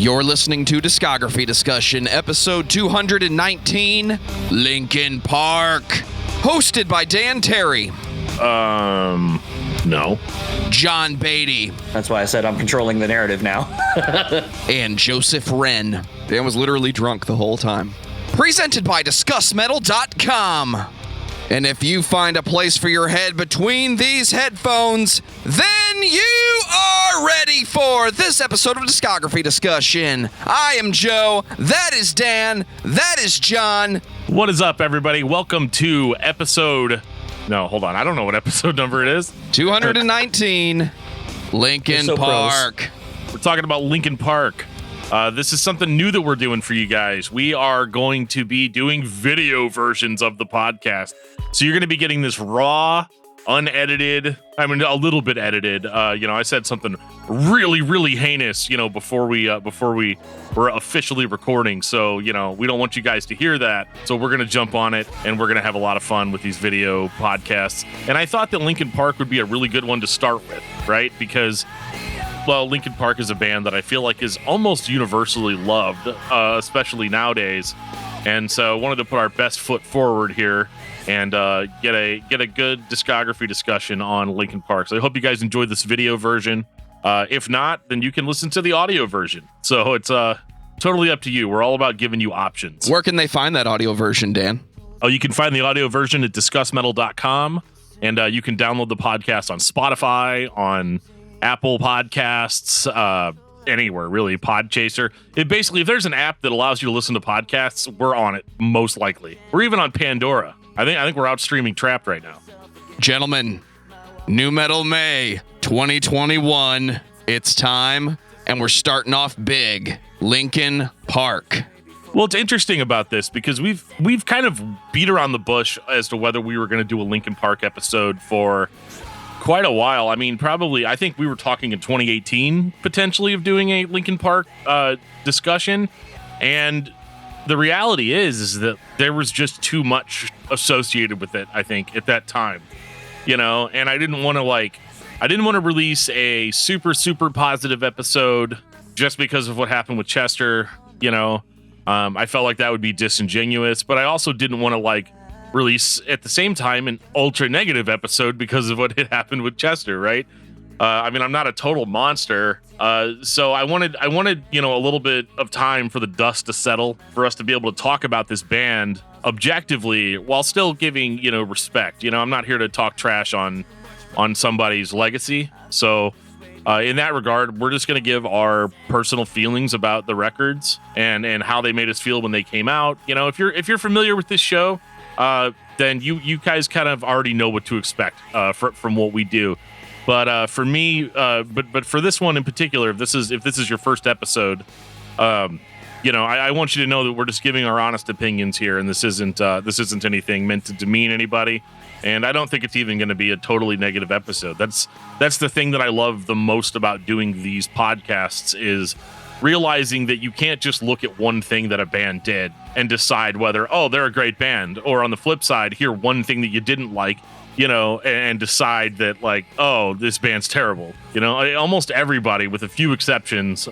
You're listening to Discography Discussion, episode 219, Linkin Park. Hosted by Dan Terry. No. John Beatty. That's why I said I'm controlling the narrative now. And Joseph Wren. Dan was literally drunk the whole time. Presented by discussmetal.com. And if you find a place for your head between these headphones, then you are ready for this episode of Discography Discussion. I am Joe, that is Dan, that is John. What is up, everybody? Welcome to episode... No, hold on. I don't know what episode number it is. 219, Linkin Park. We're talking about Linkin Park. This is something new that we're doing for you guys. We are going to be doing video versions of the podcast. So you're going to be getting this raw, unedited, I mean, a little bit edited. I said something really, really heinous, before we were officially recording. So, we don't want you guys to hear that. So we're going to jump on it and we're going to have a lot of fun with these video podcasts. And I thought that Linkin Park would be a really good one to start with, right? Because, well, Linkin Park is a band that I feel like is almost universally loved, especially nowadays. And so I wanted to put our best foot forward here and get a good discography discussion on Linkin Park. So I hope you guys enjoyed this video version. If not, then you can listen to the audio version. So it's totally up to you. We're all about giving you options. Where can they find that audio version, Dan? Oh, you can find the audio version at discussmetal.com, and you can download the podcast on Spotify, on Apple Podcasts, anywhere really, Podchaser. It basically, if there's an app that allows you to listen to podcasts, we're on it most likely. We're even on Pandora. I think we're out streaming Trapped right now. Gentlemen, New Metal May 2021. It's time, and we're starting off big. Linkin Park. Well, it's interesting about this because we've kind of beat around the bush as to whether we were going to do a Linkin Park episode for quite a while. I mean, I think we were talking in 2018 potentially of doing a Linkin Park discussion, and the reality is that there was just too much associated with it, I think, at that time, and I didn't want to release a super, super positive episode just because of what happened with Chester, I felt like that would be disingenuous, but I also didn't want to release at the same time an ultra negative episode because of what had happened with Chester, right? I'm not a total monster, so I wanted a little bit of time for the dust to settle, for us to be able to talk about this band objectively while still giving respect. I'm not here to talk trash on somebody's legacy. So in that regard, we're just going to give our personal feelings about the records and how they made us feel when they came out. If you're familiar with this show, then you guys kind of already know what to expect from what we do. But for me, but for this one in particular, if this is your first episode, I want you to know that we're just giving our honest opinions here, and this isn't anything meant to demean anybody. And I don't think it's even going to be a totally negative episode. That's the thing that I love the most about doing these podcasts is realizing that you can't just look at one thing that a band did and decide whether, they're a great band, or on the flip side, hear one thing that you didn't like, and decide that this band's terrible. Almost everybody, with a few exceptions,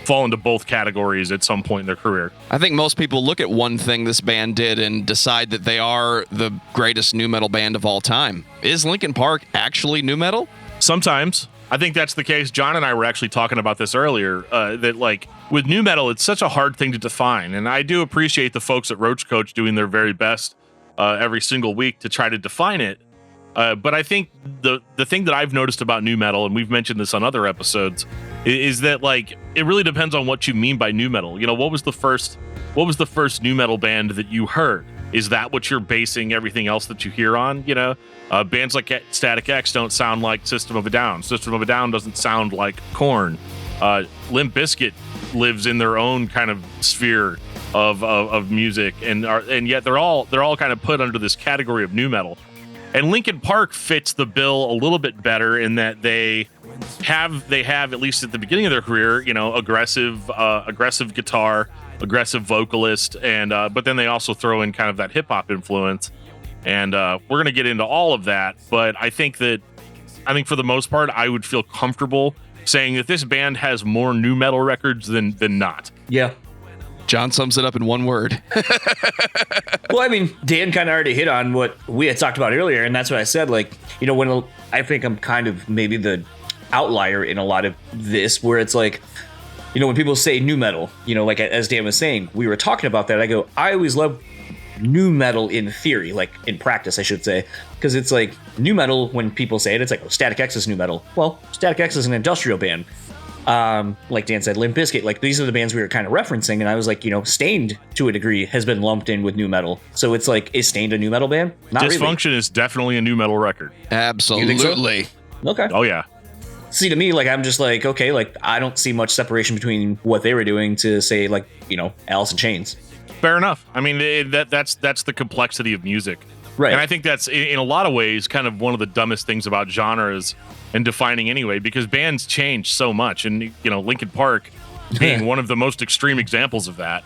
fall into both categories at some point in their career. I think most people look at one thing this band did and decide that they are the greatest nu metal band of all time. Is Linkin Park actually nu metal? Sometimes. I think that's the case. John and I were actually talking about this earlier, that with nu metal, it's such a hard thing to define. And I do appreciate the folks at Roach Coach doing their very best every single week to try to define it. But I think the thing that I've noticed about nu metal, and we've mentioned this on other episodes, is that it really depends on what you mean by nu metal. What was the first nu metal band that you heard? Is that what you're basing everything else that you hear on? Bands like Static X don't sound like System of a Down. System of a Down doesn't sound like Korn. Limp Bizkit lives in their own kind of sphere of music, and yet they're all kind of put under this category of nu metal. And Linkin Park fits the bill a little bit better in that they have at least at the beginning of their career, aggressive guitar, aggressive vocalist, and but then they also throw in kind of that hip hop influence. And we're going to get into all of that, but I think that I think for the most part, I would feel comfortable saying that this band has more nu metal records than not. Yeah. John sums it up in one word. Well, I mean, Dan kind of already hit on what we had talked about earlier, and that's what I said. Like, when I think I'm kind of maybe the outlier in a lot of this, where it's like, when people say nu metal, like as Dan was saying, we were talking about that. I go, I always love nu metal in theory, like in practice, I should say, because it's like nu metal. When people say it, it's like, oh, Static X is nu metal. Well, Static X is an industrial band. Like Dan said, Limp Bizkit, like these are the bands we were kind of referencing, and I was like, Stained to a degree has been lumped in with nu metal. So it's like, is Stained a nu metal band? Not Dysfunction really. is definitely a nu metal record. Absolutely. So? Okay. Oh yeah. See, to me, like, I'm just like, okay, like I don't see much separation between what they were doing to say, like, Alice in Chains. Fair enough. I mean, that's the complexity of music. Right. And I think that's in a lot of ways kind of one of the dumbest things about genres and defining anyway, because bands change so much. And, Linkin Park being one of the most extreme examples of that,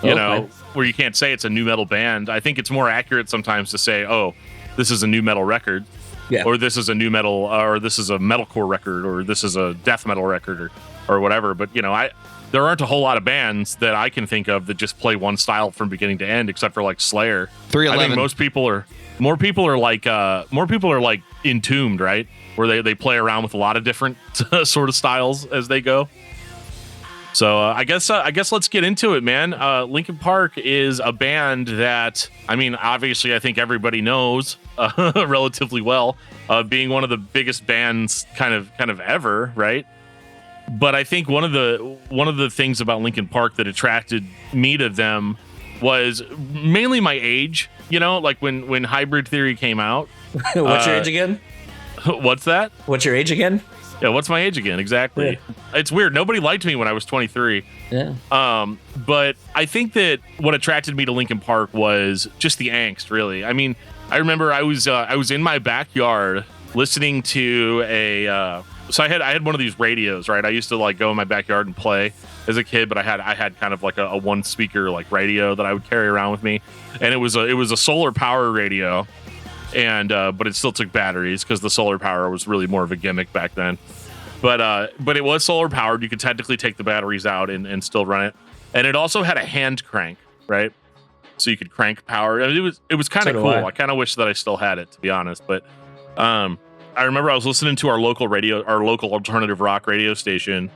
where you can't say it's a nu metal band. I think it's more accurate sometimes to say, oh, this is a nu metal record. Yeah. Or this is a nu metal, or this is a metalcore record, or this is a death metal record, or whatever. But, there aren't a whole lot of bands that I can think of that just play one style from beginning to end, except for like Slayer. 311. I think more people are like Entombed, right? Where they play around with a lot of different sort of styles as they go. So I guess let's get into it, man. Linkin Park is a band that, I mean, obviously I think everybody knows relatively well, being one of the biggest bands kind of ever, right? But I think one of the things about Linkin Park that attracted me to them was mainly my age. Like when Hybrid Theory came out. What's your age again? What's that? What's your age again? Yeah, what's my age again? Exactly. Yeah. It's weird. Nobody liked me when I was 23. Yeah. But I think that what attracted me to Linkin Park was just the angst, really. I mean, I remember I was in my backyard listening to so I had one of these radios, right? I used to like go in my backyard and play as a kid, but I had kind of like a one speaker like radio that I would carry around with me, and it was a solar power radio, and but it still took batteries because the solar power was really more of a gimmick back then. But it was solar powered. You could technically take the batteries out and still run it, and it also had a hand crank, right? So you could crank power. I mean, it was kind of cool. I kind of wish that I still had it, to be honest, but. I remember I was listening to our local alternative rock radio station,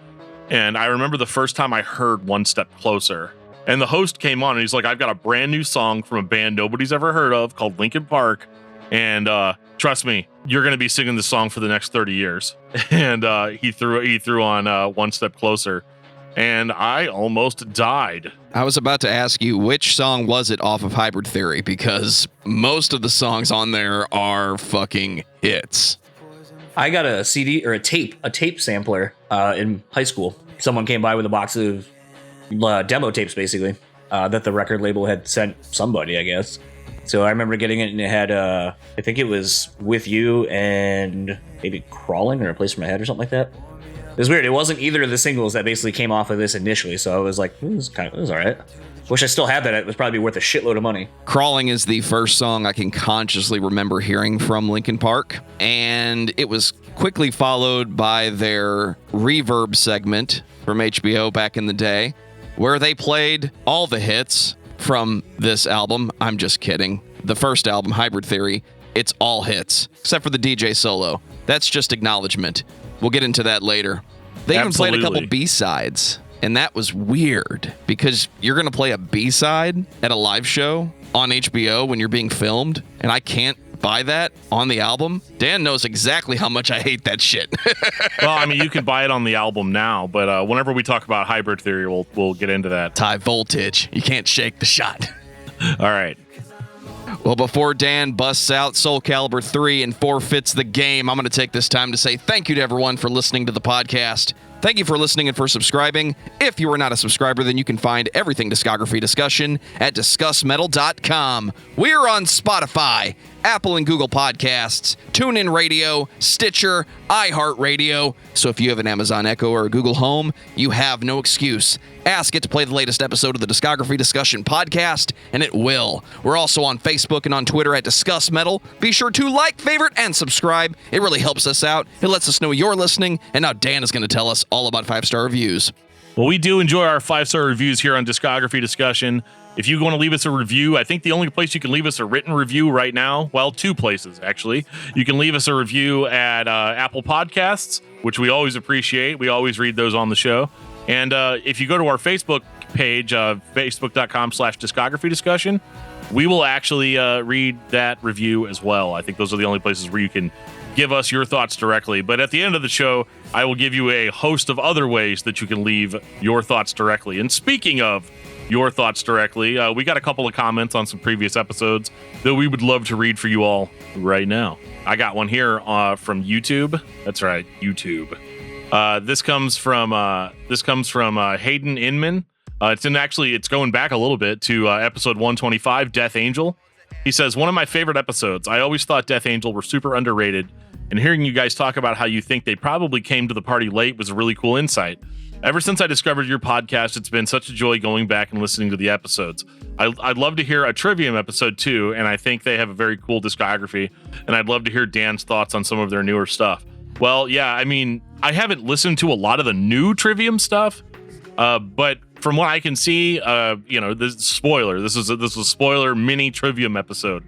and I remember the first time I heard One Step Closer, and the host came on and he's like, I've got a brand new song from a band nobody's ever heard of called Linkin Park, and trust me, you're going to be singing this song for the next 30 years. And he threw on One Step Closer, and I almost died. I was about to ask you, which song was it off of Hybrid Theory? Because most of the songs on there are fucking hits. I got a CD or a tape sampler in high school. Someone came by with a box of demo tapes, basically, that the record label had sent somebody, I guess. So I remember getting it, and it had, I think it was With You and maybe Crawling or A Place for My Head or something like that. It was weird. It wasn't either of the singles that basically came off of this initially, so I was like, it was all right. Wish I still had that. It was probably worth a shitload of money. Crawling is the first song I can consciously remember hearing from Linkin Park, and it was quickly followed by their Reverb segment from HBO back in the day, where they played all the hits from this album. I'm just kidding. The first album, Hybrid Theory, it's all hits, except for the DJ solo. That's just acknowledgement. We'll get into that later. They even played a couple B-sides. And that was weird, because you're going to play a B-side at a live show on HBO when you're being filmed, and I can't buy that on the album. Dan knows exactly how much I hate that shit. Well, I mean, you can buy it on the album now, but whenever we talk about Hybrid Theory, we'll get into that. It's high voltage. You can't shake the shot. All right. Well, before Dan busts out Soul Calibur 3 and forfeits the game, I'm going to take this time to say thank you to everyone for listening to the podcast. Thank you for listening and for subscribing. If you are not a subscriber, then you can find everything Discography discussion at discussmetal.com. We're on Spotify, Apple and Google Podcasts, TuneIn Radio, Stitcher, iHeartRadio. So if you have an Amazon Echo or a Google Home, you have no excuse. Ask it to play the latest episode of the Discography Discussion podcast, and it will. We're also on Facebook and on Twitter at Discuss Metal. Be sure to like, favorite, and subscribe. It really helps us out. It lets us know you're listening, and now Dan is going to tell us all about 5-star reviews. Well, we do enjoy our 5-star reviews here on Discography Discussion. If you want to leave us a review, I think the only place you can leave us a written review right now, well, 2 places, actually. You can leave us a review at Apple Podcasts, which we always appreciate. We always read those on the show. And if you go to our Facebook page, facebook.com/discography discussion, we will actually read that review as well. I think those are the only places where you can give us your thoughts directly. But at the end of the show, I will give you a host of other ways that you can leave your thoughts directly. And speaking of your thoughts directly, we got a couple of comments on some previous episodes that we would love to read for you all right now. I got one here from YouTube. That's right, YouTube. This comes from Hayden Inman. It's going back a little bit to episode 125, Death Angel. He says, one of my favorite episodes. I always thought Death Angel were super underrated, and hearing you guys talk about how you think they probably came to the party late was a really cool insight. Ever since I discovered your podcast, it's been such a joy going back and listening to the episodes. I'd love to hear a Trivium episode too, and I think they have a very cool discography, and I'd love to hear Dan's thoughts on some of their newer stuff. Well, yeah, I mean, I haven't listened to a lot of the new Trivium stuff, but from what I can see, this spoiler. This is a spoiler mini Trivium episode.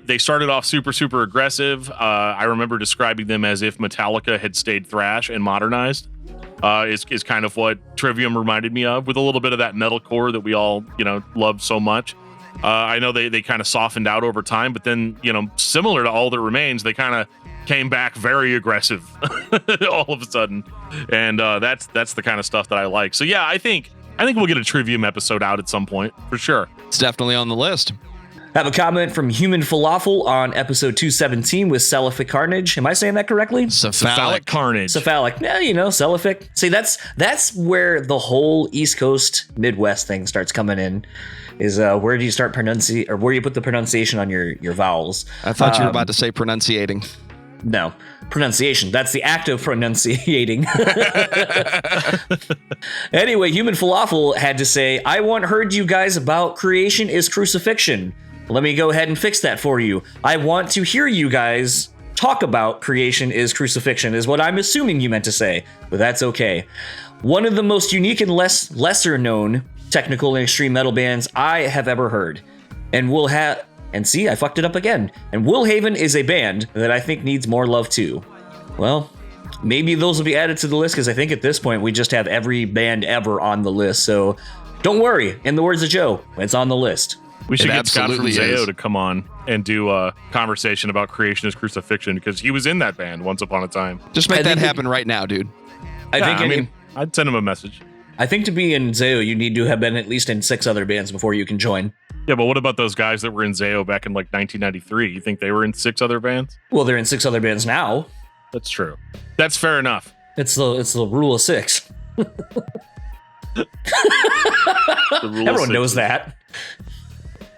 They started off super, super aggressive. I remember describing them as if Metallica had stayed thrash and modernized. Is kind of what Trivium reminded me of, with a little bit of that metalcore that we all, love so much. I know they kind of softened out over time, but then, similar to All That Remains, they kind of came back very aggressive all of a sudden. And that's the kind of stuff that I like. So yeah, I think we'll get a Trivium episode out at some point for sure. It's definitely on the list. I have a comment from Human Falafel on episode 217 with Cephalic Carnage. Am I saying that correctly? Cephalic Carnage. Cephalic. Yeah, Cephalic. See, that's where the whole East Coast Midwest thing starts coming in. Is where do you start pronunciate, or where you put the pronunciation on your vowels? I thought you were about to say pronunciating. No, pronunciation. That's the act of pronunciating. Anyway, Human Falafel had to say, I once heard you guys about creation is crucifixion. Let me go ahead and fix that for you. I want to hear you guys talk about creation is crucifixion, is what I'm assuming you meant to say, but that's okay. One of the most unique and lesser known technical and extreme metal bands I have ever heard. And see, I fucked it up again. And Woolhaven is a band that I think needs more love too. Well, maybe those will be added to the list, because I think at this point we just have every band ever on the list. So don't worry, in the words of Joe, it's on the list. We should get Scott from Zayo to come on and do a conversation about creation is crucifixion, because he was in that band once upon a time. Just make that happen right now, dude. I'd send him a message. I think to be in Zayo, you need to have been at least in 6 other bands before you can join. Yeah, but what about those guys that were in Zayo back in like 1993? You think they were in 6 other bands? Well, they're in 6 other bands now. That's true. That's fair enough. It's the rule of 6. Everyone knows that.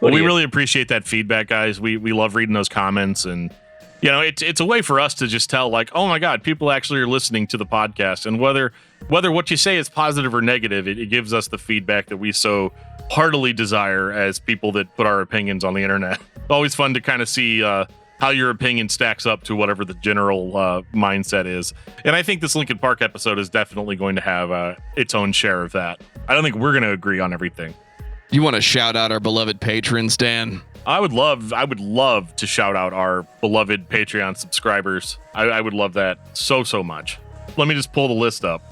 Well, we really appreciate that feedback, guys. We love reading those comments, and it's a way for us to just tell, like, oh my God, people actually are listening to the podcast, and whether what you say is positive or negative, it gives us the feedback that we so heartily desire as people that put our opinions on the internet. It's always fun to kind of see how your opinion stacks up to whatever the general mindset is, and I think this Linkin Park episode is definitely going to have its own share of that. I don't think we're going to agree on everything. You want to shout out our beloved patrons, Dan? I would love to shout out our beloved Patreon subscribers. I would love that so much. Let me just pull the list up.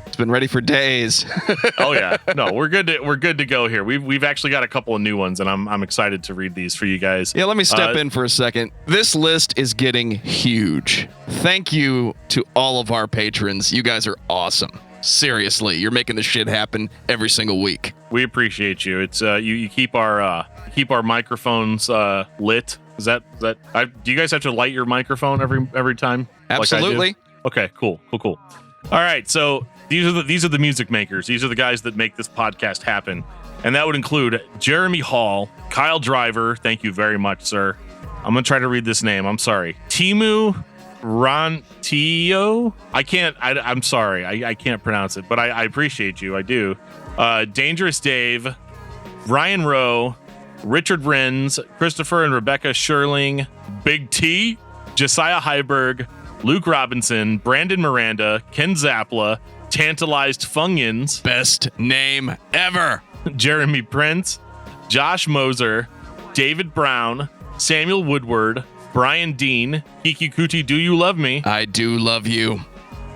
It's been ready for days. Oh yeah, no, we're good to go here. We've actually got a couple of new ones, and I'm excited to read these for you guys. Yeah, let me step in for a second. This list is getting huge. Thank you to all of our patrons. You guys are awesome. Seriously, you're making this shit happen every single week. We appreciate you. It's you keep our microphones lit. Is that do you guys have to light your microphone every time? Absolutely. Like okay, cool. All right, so these are the music makers. These are the guys that make this podcast happen. And that would include Jeremy Hall, Kyle Driver. Thank you very much, sir. I'm going to try to read this name. I'm sorry. Timu Rantio. I'm sorry. I can't pronounce it, but I appreciate you. I do. Dangerous Dave, Ryan Rowe, Richard Renz, Christopher and Rebecca Sherling, Big T, Josiah Heiberg, Luke Robinson, Brandon Miranda, Ken Zapla, Tantalized Funyuns, Best name ever. Jeremy Prince, Josh Moser, David Brown, Samuel Woodward, Brian Dean, Kiki Kuti, Do You Love Me? I do love you.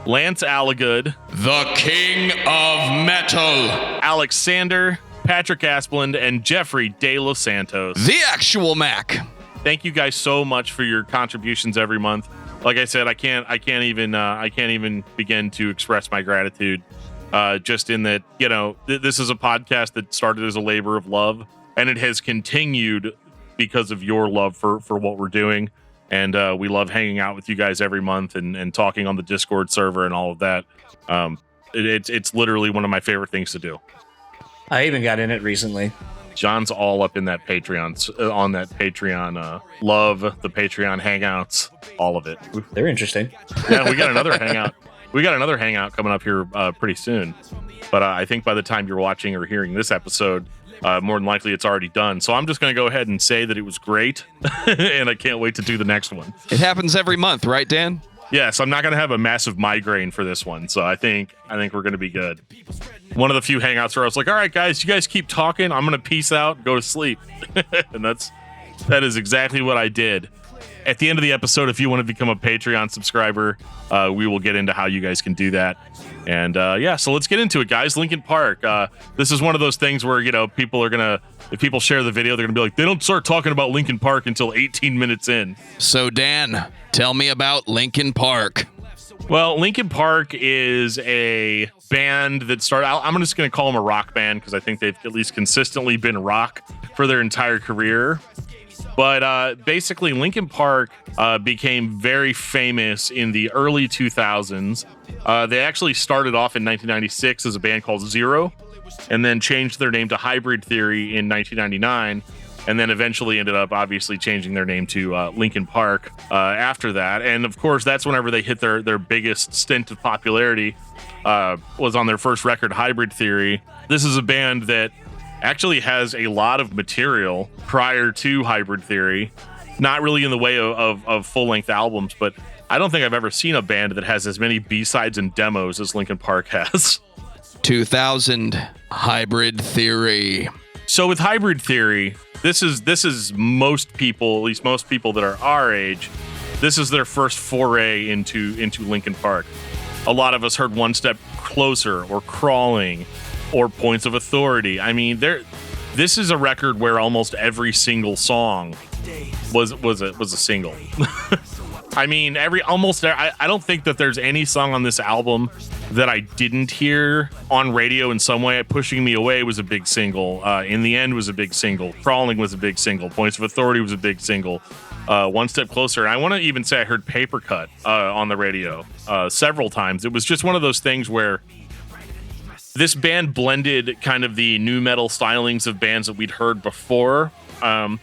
Lance Allagood, The King of Metal. Alex Sander, Patrick Asplund, and Jeffrey De Los Santos. The actual Mac. Thank you guys so much for your contributions every month. Like I said, I can't even begin to express my gratitude. Just in that, this is a podcast that started as a labor of love, and it has continued because of your love for what we're doing. And we love hanging out with you guys every month and talking on the Discord server and all of that. It's literally one of my favorite things to do. I even got in it recently. John's all up in that Patreon, on that Patreon, love the Patreon hangouts, all of it. They're interesting. Yeah, we got another hangout. We got another hangout coming up here pretty soon. But I think by the time you're watching or hearing this episode, more than likely it's already done. So I'm just going to go ahead and say that it was great, and I can't wait to do the next one. It happens every month, right, Dan? Yes, I'm not going to have a massive migraine for this one, so I think we're going to be good. One of the few hangouts where I was like, all right, guys, you guys keep talking. I'm going to peace out, go to sleep. And that is exactly what I did. At the end of the episode, if you want to become a Patreon subscriber, we will get into how you guys can do that. And so let's get into it, guys. Linkin Park. This is one of those things where, people are going to, if people share the video, they're going to be like, they don't start talking about Linkin Park until 18 minutes in. So, Dan, tell me about Linkin Park. Well, Linkin Park is a band that started, I'm just going to call them a rock band because I think they've at least consistently been rock for their entire career. But basically, Linkin Park became very famous in the early 2000s. They actually started off in 1996 as a band called Zero, and then changed their name to Hybrid Theory in 1999, and then eventually ended up obviously changing their name to Linkin Park after that. And of course, that's whenever they hit their biggest stint of popularity, was on their first record, Hybrid Theory. This is a band that actually has a lot of material prior to Hybrid Theory, not really in the way of full-length albums, but I don't think I've ever seen a band that has as many B-sides and demos as Linkin Park has. 2000 Hybrid Theory. So with Hybrid Theory, this is most people, at least most people that are our age, this is their first foray into Linkin Park. A lot of us heard One Step Closer or Crawling or Points of Authority. I mean, this is a record where almost every single song was a single. I mean, I don't think that there's any song on this album that I didn't hear on radio in some way. Pushing Me Away was a big single. In the End was a big single. Crawling was a big single. Points of Authority was a big single. One Step Closer. And I want to even say I heard Paper Cut on the radio several times. It was just one of those things where this band blended kind of the nu metal stylings of bands that we'd heard before.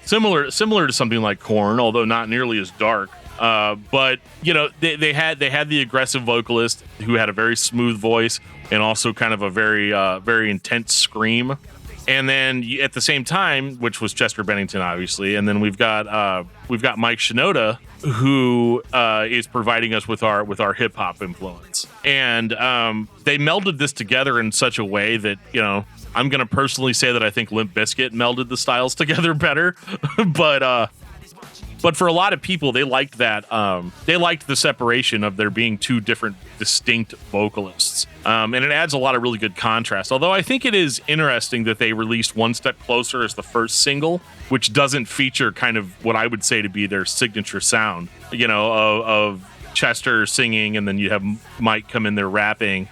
Similar to something like Korn, although not nearly as dark. But they had the aggressive vocalist who had a very smooth voice and also kind of a very intense scream. And then at the same time, which was Chester Bennington, obviously, and then we've got Mike Shinoda, who is providing us with our hip hop influence. And they melded this together in such a way that I'm going to personally say that I think Limp Bizkit melded the styles together better, But for a lot of people, they liked that. They liked the separation of there being two different distinct vocalists. And it adds a lot of really good contrast. Although I think it is interesting that they released One Step Closer as the first single, which doesn't feature kind of what I would say to be their signature sound, of Chester singing and then you have Mike come in there rapping.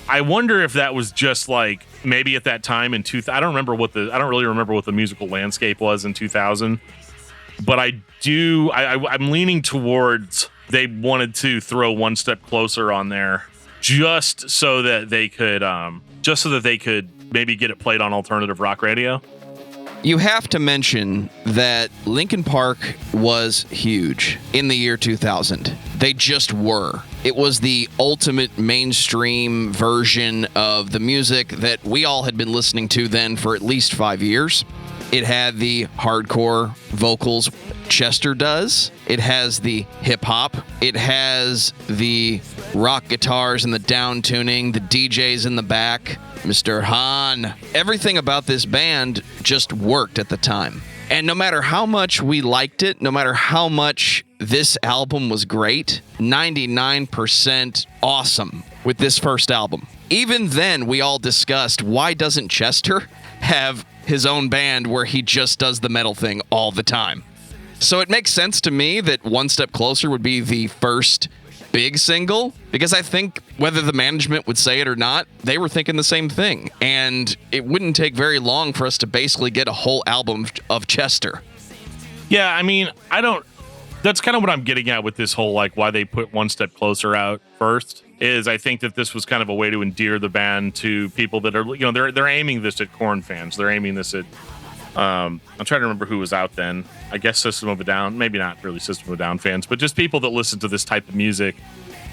I wonder if that was just like maybe at that time in 2000. I don't really remember what the musical landscape was in 2000. But I'm leaning towards they wanted to throw One Step Closer on there just so that they could maybe get it played on alternative rock radio. You have to mention that Linkin Park was huge in the year 2000. They just were. It was the ultimate mainstream version of the music that we all had been listening to then for at least 5 years. It had the hardcore vocals Chester does. It has the hip hop. It has the rock guitars and the down tuning, the DJs in the back, Mr. Hahn. Everything about this band just worked at the time. And no matter how much we liked it, no matter how much this album was great, 99% awesome with this first album. Even then, we all discussed, why doesn't Chester have his own band where he just does the metal thing all the time? So it makes sense to me that One Step Closer would be the first big single, because I think whether the management would say it or not, they were thinking the same thing. And it wouldn't take very long for us to basically get a whole album of Chester. Yeah, I mean, that's kind of what I'm getting at with this whole, like, why they put One Step Closer out first, is I think that this was kind of a way to endear the band to people that are, you know, they're aiming this at Korn fans. They're aiming this at, I'm trying to remember who was out then. I guess System of a Down, maybe not really System of a Down fans, but just people that listen to this type of music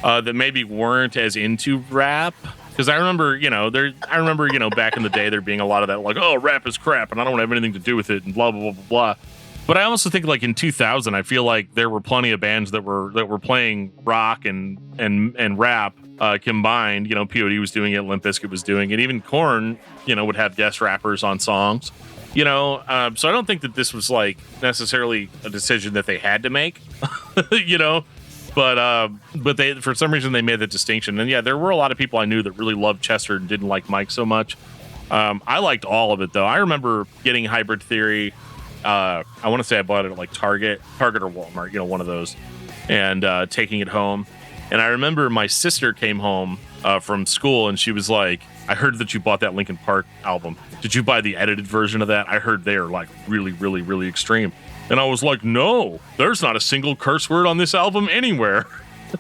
that maybe weren't as into rap. Because I remember, back in the day there being a lot of that, like, oh, rap is crap and I don't want to have anything to do with it and blah, blah, blah, blah, blah. But I also think, like, in 2000, I feel like there were plenty of bands that were playing rock and rap combined. You know, POD was doing it, Limp Bizkit was doing it. Even Korn, would have guest rappers on songs. So I don't think that this was, like, necessarily a decision that they had to make, but they, for some reason, they made the distinction. And yeah, there were a lot of people I knew that really loved Chester and didn't like Mike so much. I liked all of it, though. I remember getting Hybrid Theory. I want to say I bought it at, like, Target or Walmart, one of those, and taking it home. And I remember my sister came home from school and she was like, I heard that you bought that Linkin Park album. Did you buy the edited version of that? I heard they're, like, really, really, really extreme. And I was like, no, there's not a single curse word on this album anywhere.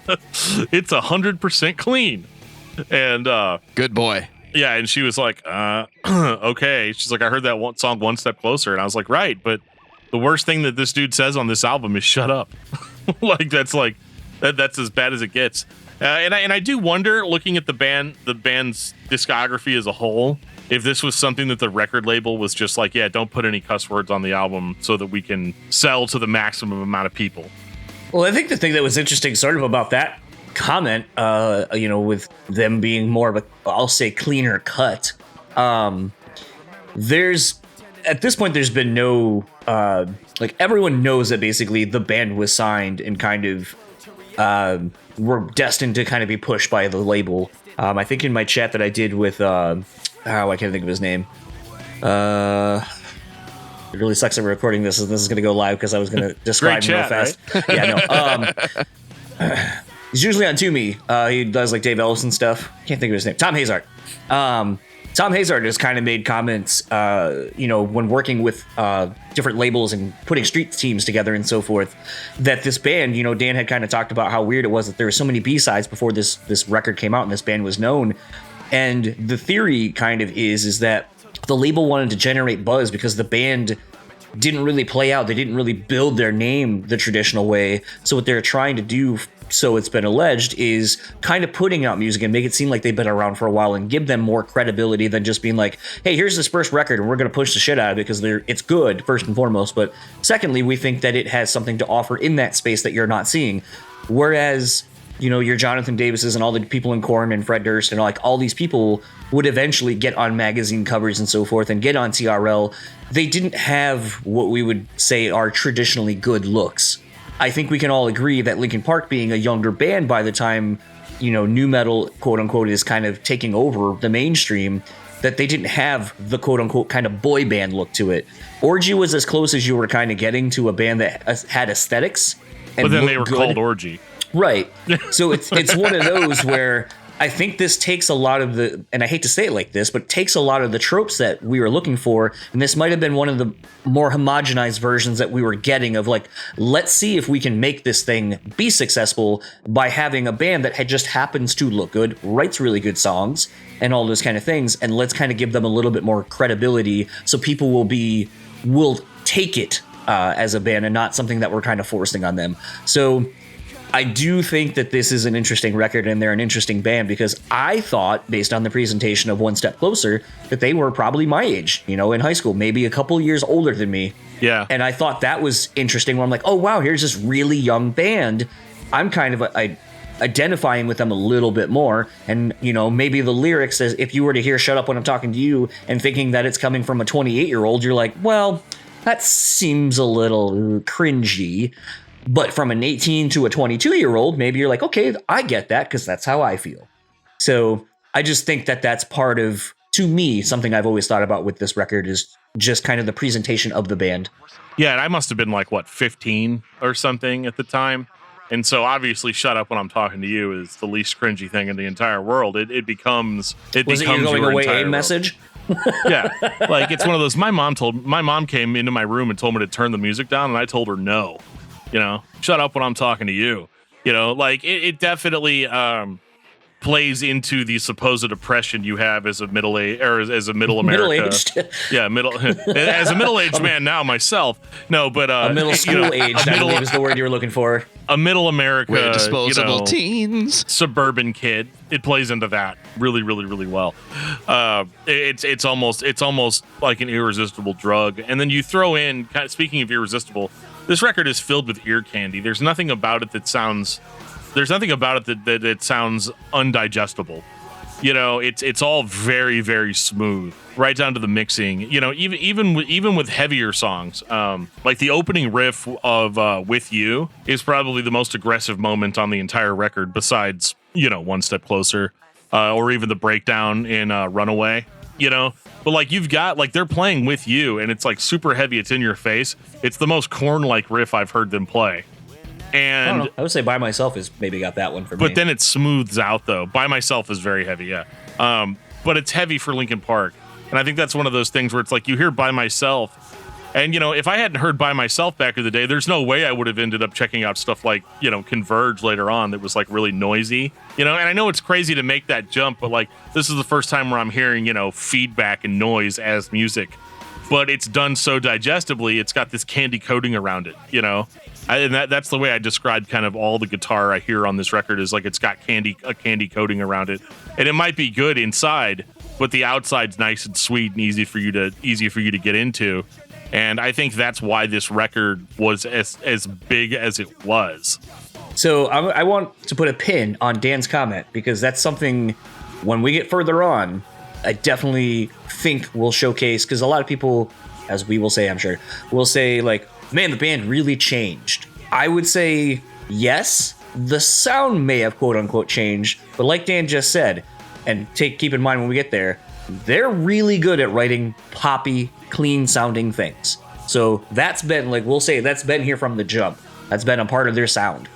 It's 100% clean. And good boy. Yeah, and she was like, okay. She's like, I heard that one song, One Step Closer. And I was like, right, but the worst thing that this dude says on this album is shut up. That's as bad as it gets. And I do wonder, looking at the band's discography as a whole, if this was something that the record label was just like, yeah, don't put any cuss words on the album so that we can sell to the maximum amount of people. Well, I think the thing that was interesting sort of about that comment, with them being more of a, I'll say, cleaner cut, there's, at this point, there's been no, everyone knows that basically the band was signed and kind of were destined to kind of be pushed by the label. I think in my chat that I did with, I can't think of his name. It really sucks that we're recording this, and this is going to go live because I was going to describe him real fast. Right? Yeah, no. He's usually on Toomey. He does, like, Dave Ellison stuff. Can't think of his name. Tom Hazard. Tom Hazard has kind of made comments, when working with different labels and putting street teams together and so forth, that this band, Dan had kind of talked about how weird it was that there were so many B-sides before this record came out and this band was known. And the theory kind of is that the label wanted to generate buzz because the band didn't really play out. They didn't really build their name the traditional way. So what they're trying to do, so it's been alleged, is kind of putting out music and make it seem like they've been around for a while and give them more credibility than just being like, hey, here's this first record and we're going to push the shit out of it because it's good, first and foremost. But secondly, we think that it has something to offer in that space that you're not seeing. Whereas, your Jonathan Davises and all the people in Korn and Fred Durst and all these people would eventually get on magazine covers and so forth and get on TRL. They didn't have what we would say are traditionally good looks. I think we can all agree that Linkin Park, being a younger band by the time, nu metal, quote unquote, is kind of taking over the mainstream, that they didn't have the quote unquote kind of boy band look to it. Orgy was as close as you were kind of getting to a band that had aesthetics. But then they were called Orgy. Right. So it's one of those where I think this takes a lot of and I hate to say it like this, but takes a lot of the tropes that we were looking for. And this might have been one of the more homogenized versions that we were getting of like, let's see if we can make this thing be successful by having a band that just happens to look good, writes really good songs and all those kind of things. And let's kind of give them a little bit more credibility so people will take it as a band and not something that we're kind of forcing on them. So I do think that this is an interesting record and they're an interesting band because I thought, based on the presentation of One Step Closer, that they were probably my age, in high school, maybe a couple years older than me. Yeah. And I thought that was interesting where I'm like, oh, wow, here's this really young band. I'm kind of identifying with them a little bit more. And, maybe the lyrics, as if you were to hear Shut Up When I'm Talking to You and thinking that it's coming from a 28-year-old, you're like, well, that seems a little cringy. But from an 18 to a 22-year-old, maybe you're like, okay, I get that because that's how I feel. So I just think that that's part of, to me, something I've always thought about with this record is just kind of the presentation of the band. Yeah, and I must have been like, 15 or something at the time. And so obviously Shut Up When I'm Talking to You is the least cringy thing in the entire world. It becomes Was it your going away a message? Yeah, like it's one of those. My mom came into my room and told me to turn the music down, and I told her no. Shut up when I'm talking to you. Like it definitely plays into the supposed oppression you have as a middle age or as a middle America. Middle-aged. Yeah, as a middle-aged man now myself. No, but a middle school age. I believe is the word you were looking for. A middle America, with disposable teens, suburban kid. It plays into that really, really, really well. It's almost like an irresistible drug. And then you throw in, speaking of irresistible, this record is filled with ear candy. There's nothing about it that sounds undigestible. It's all very, very smooth, right down to the mixing. Even with heavier songs, like the opening riff of "With You" is probably the most aggressive moment on the entire record, besides One Step Closer, or even the breakdown in "Runaway." But like you've got like they're playing "With You" and it's like super heavy. It's in your face. It's the most Korn-like riff I've heard them play. And I don't know. I would say By Myself is maybe got that one for me. But then it smooths out though. By Myself is very heavy, yeah. But it's heavy for Linkin Park. And I think that's one of those things where it's like you hear By Myself. And, if I hadn't heard By Myself back in the day, there's no way I would have ended up checking out stuff like, Converge later on that was like really noisy. And I know it's crazy to make that jump, but like this is the first time where I'm hearing, feedback and noise as music. But it's done so digestibly, it's got this candy coating around it, and that's the way I describe kind of all the guitar I hear on this record is like it's got a candy coating around it. And it might be good inside, but the outside's nice and sweet and easy for you to get into. And I think that's why this record was as big as it was. So I want to put a pin on Dan's comment because that's something when we get further on, I definitely think we'll showcase because a lot of people, as we will say, I'm sure, will say like, man, the band really changed. I would say yes, the sound may have quote unquote changed, but like Dan just said, and keep in mind when we get there, they're really good at writing poppy, clean sounding things. So that's been we'll say that's been here from the jump. That's been a part of their sound.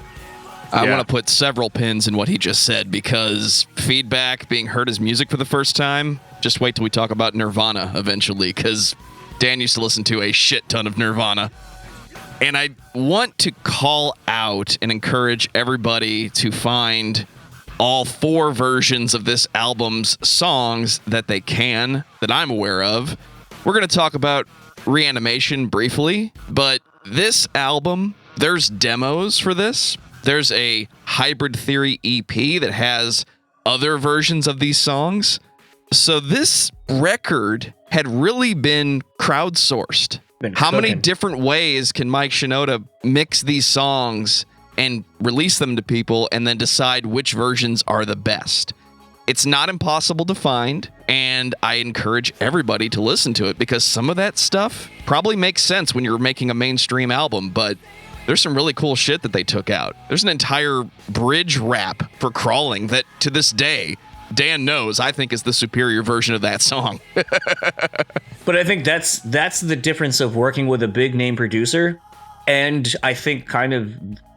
I want to put several pins in what he just said because feedback, being heard as music for the first time, just wait till we talk about Nirvana eventually because Dan used to listen to a shit ton of Nirvana. And I want to call out and encourage everybody to find all 4 versions of this album's songs that they can, that I'm aware of. We're going to talk about Reanimation briefly, but this album, there's demos for this. There's a Hybrid Theory EP that has other versions of these songs. So this record had really been crowdsourced. How many different ways can Mike Shinoda mix these songs and release them to people and then decide which versions are the best? It's not impossible to find, and I encourage everybody to listen to it because some of that stuff probably makes sense when you're making a mainstream album, but there's some really cool shit that they took out. There's an entire bridge rap for Crawling that, to this day, Dan knows I think is the superior version of that song. But I think that's the difference of working with a big name producer and I think kind of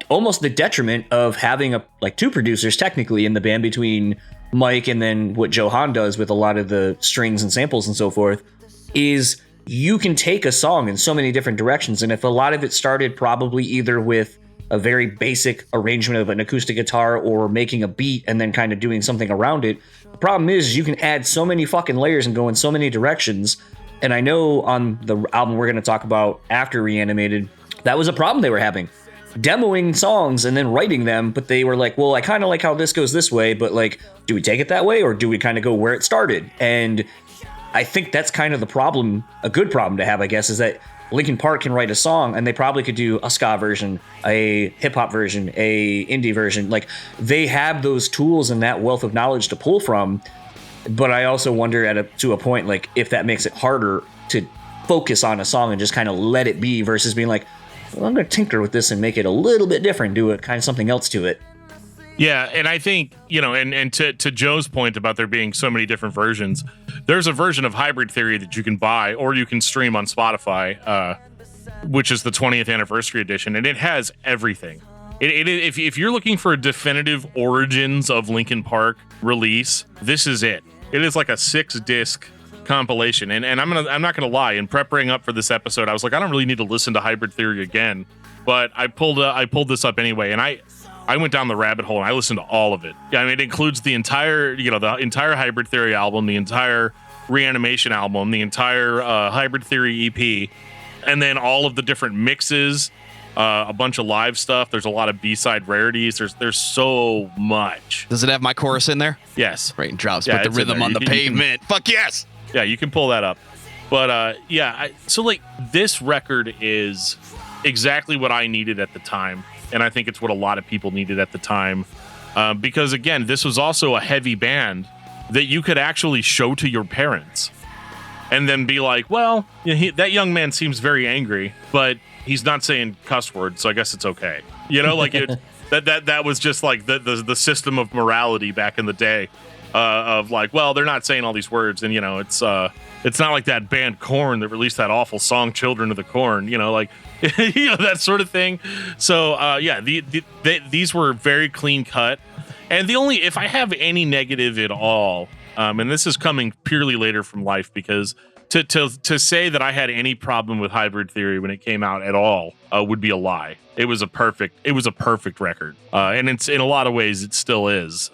almost the detriment of having two producers technically in the band between Mike and then what Joe Hahn does with a lot of the strings and samples and so forth, is you can take a song in so many different directions. And if a lot of it started probably either with a very basic arrangement of an acoustic guitar or making a beat and then kind of doing something around it, the problem is you can add so many fucking layers and go in so many directions. And I know on the album we're going to talk about after Reanimated, that was a problem they were having. Demoing songs and then writing them, but they were like, well, I kind of like how this goes this way, but like, do we take it that way or do we kind of go where it started? And I think that's kind of the problem, a good problem to have, I guess, is that Linkin Park can write a song and they probably could do a ska version, a hip hop version, a indie version. Like, they have those tools and that wealth of knowledge to pull from. But I also wonder to a point, like, if that makes it harder to focus on a song and just kind of let it be versus being like, well, I'm going to tinker with this and make it a little bit different, do it kind of something else to it. Yeah, and I think, and to Joe's point about there being so many different versions, there's a version of Hybrid Theory that you can buy or you can stream on Spotify, which is the 20th anniversary edition, and it has everything. If you're looking for a definitive origins of Linkin Park release, this is it. It is like a 6-disc compilation, and I'm not gonna lie, in preparing up for this episode, I was like, I don't really need to listen to Hybrid Theory again, but I pulled this up anyway, and I went down the rabbit hole and I listened to all of it. Yeah, I mean, it includes the entire Hybrid Theory album, the entire Reanimation album, the entire Hybrid Theory EP, and then all of the different mixes, a bunch of live stuff. There's a lot of B-side rarities. There's so much. Does it have my chorus in there? Yes. Raindrops, put the rhythm on the pavement. Fuck yes. Yeah, you can pull that up. But so like this record is exactly what I needed at the time. And I think it's what a lot of people needed at the time. Because again, this was also a heavy band that you could actually show to your parents and then be like, well, that young man seems very angry, but he's not saying cuss words, so I guess it's okay. Like that was just like the system of morality back in the day. Of like, well, they're not saying all these words, and it's not like that band Korn that released that awful song "Children of the Corn," that sort of thing. So these were very clean cut, and if I have any negative at all, and this is coming purely later from life, because to say that I had any problem with Hybrid Theory when it came out at all would be a lie. It was a perfect record, and it's in a lot of ways it still is.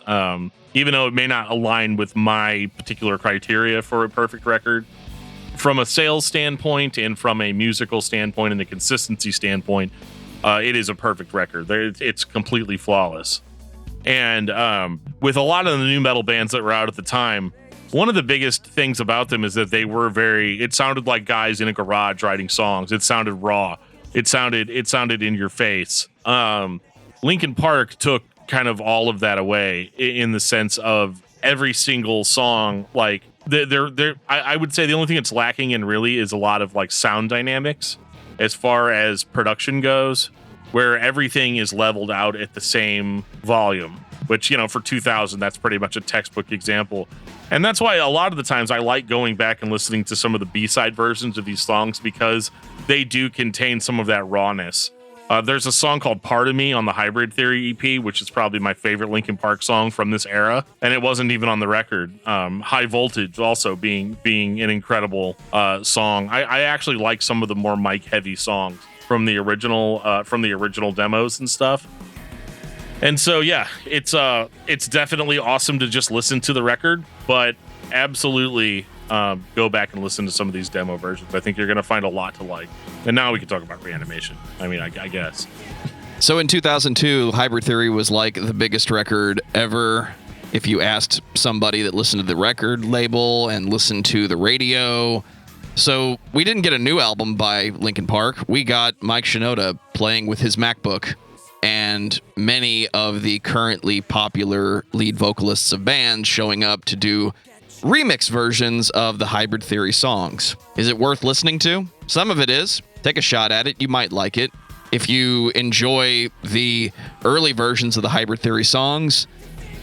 Even though it may not align with my particular criteria for a perfect record, from a sales standpoint and from a musical standpoint and the consistency standpoint, it is a perfect record. It's completely flawless. And with a lot of the new metal bands that were out at the time, one of the biggest things about them is that they were it sounded like guys in a garage writing songs. It sounded raw. It sounded in your face. Linkin Park took kind of all of that away in the sense of every single song. Like I would say the only thing that's lacking in really is a lot of like sound dynamics as far as production goes, where everything is leveled out at the same volume, which, for 2000, that's pretty much a textbook example. And that's why a lot of the times I like going back and listening to some of the B-side versions of these songs, because they do contain some of that rawness. There's a song called Part of Me on the Hybrid Theory EP, which is probably my favorite Linkin Park song from this era, and it wasn't even on the record. High Voltage also being an incredible song. I actually like some of the more mic-heavy songs from the original demos and stuff. And so it's definitely awesome to just listen to the record, but absolutely go back and listen to some of these demo versions. I think you're going to find a lot to like. And now we can talk about Reanimation. I mean, I guess. So in 2002, Hybrid Theory was like the biggest record ever. If you asked somebody that listened to the record label and listened to the radio. So we didn't get a new album by Linkin Park. We got Mike Shinoda playing with his MacBook and many of the currently popular lead vocalists of bands showing up to do remix versions of the Hybrid Theory songs. Is it worth listening to? Some of it is. Take a shot at it. You might like it. If you enjoy the early versions of the Hybrid Theory songs,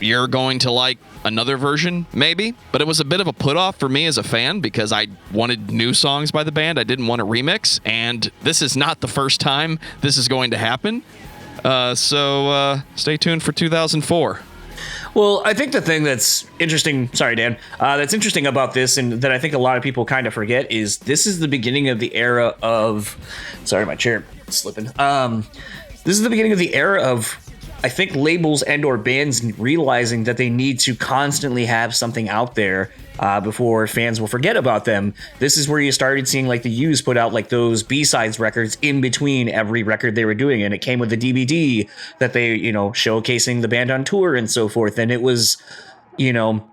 you're going to like another version, maybe. But it was a bit of a put-off for me as a fan because I wanted new songs by the band. I didn't want a remix, and this is not the first time this is going to happen. So stay tuned for 2004. Well, I think the thing that's interesting, sorry, Dan, that's interesting about this and that I think a lot of people kind of forget is this is the beginning of the era of, sorry, my chair is slipping. This is the beginning of the era of, I think, labels and or bands realizing that they need to constantly have something out there before fans will forget about them. This is where you started seeing like the Used put out like those B-sides records in between every record they were doing, and it came with a DVD that they, you know, showcasing the band on tour and so forth. And it was, you know,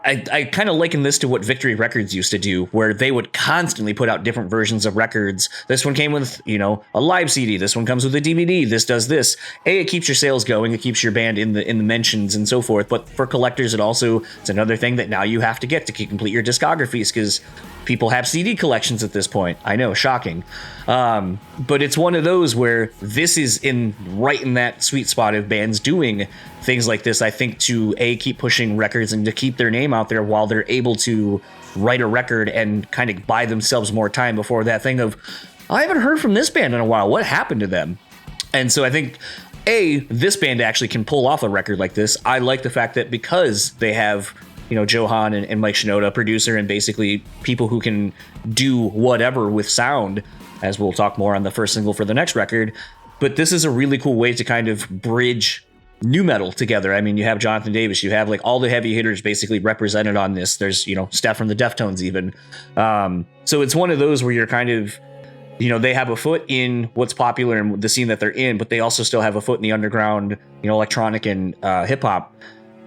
I kind of liken this to what Victory Records used to do, where they would constantly put out different versions of records. This one came with, you know, a live CD. This one comes with a DVD. This does this. It keeps your sales going. It keeps your band in the mentions and so forth. But for collectors, it's another thing that now you have to get to complete your discographies, because people have CD collections at this point. I know, shocking. But it's one of those where this is right in that sweet spot of bands doing things like this, I think, to keep pushing records and to keep their name out there while they're able to write a record and kind of buy themselves more time before that thing of, I haven't heard from this band in a while. What happened to them? And so I think, this band actually can pull off a record like this. I like the fact that because they have, you know, Johan and Mike Shinoda, producer, and basically people who can do whatever with sound, as we'll talk more on the first single for the next record. But this is a really cool way to kind of bridge nu metal together. I mean, you have Jonathan Davis, you have like all the heavy hitters basically represented on this. There's, you know, Steph from the Deftones even. So it's one of those where you're kind of, you know, they have a foot in what's popular and the scene that they're in, but they also still have a foot in the underground, you know, electronic and hip hop.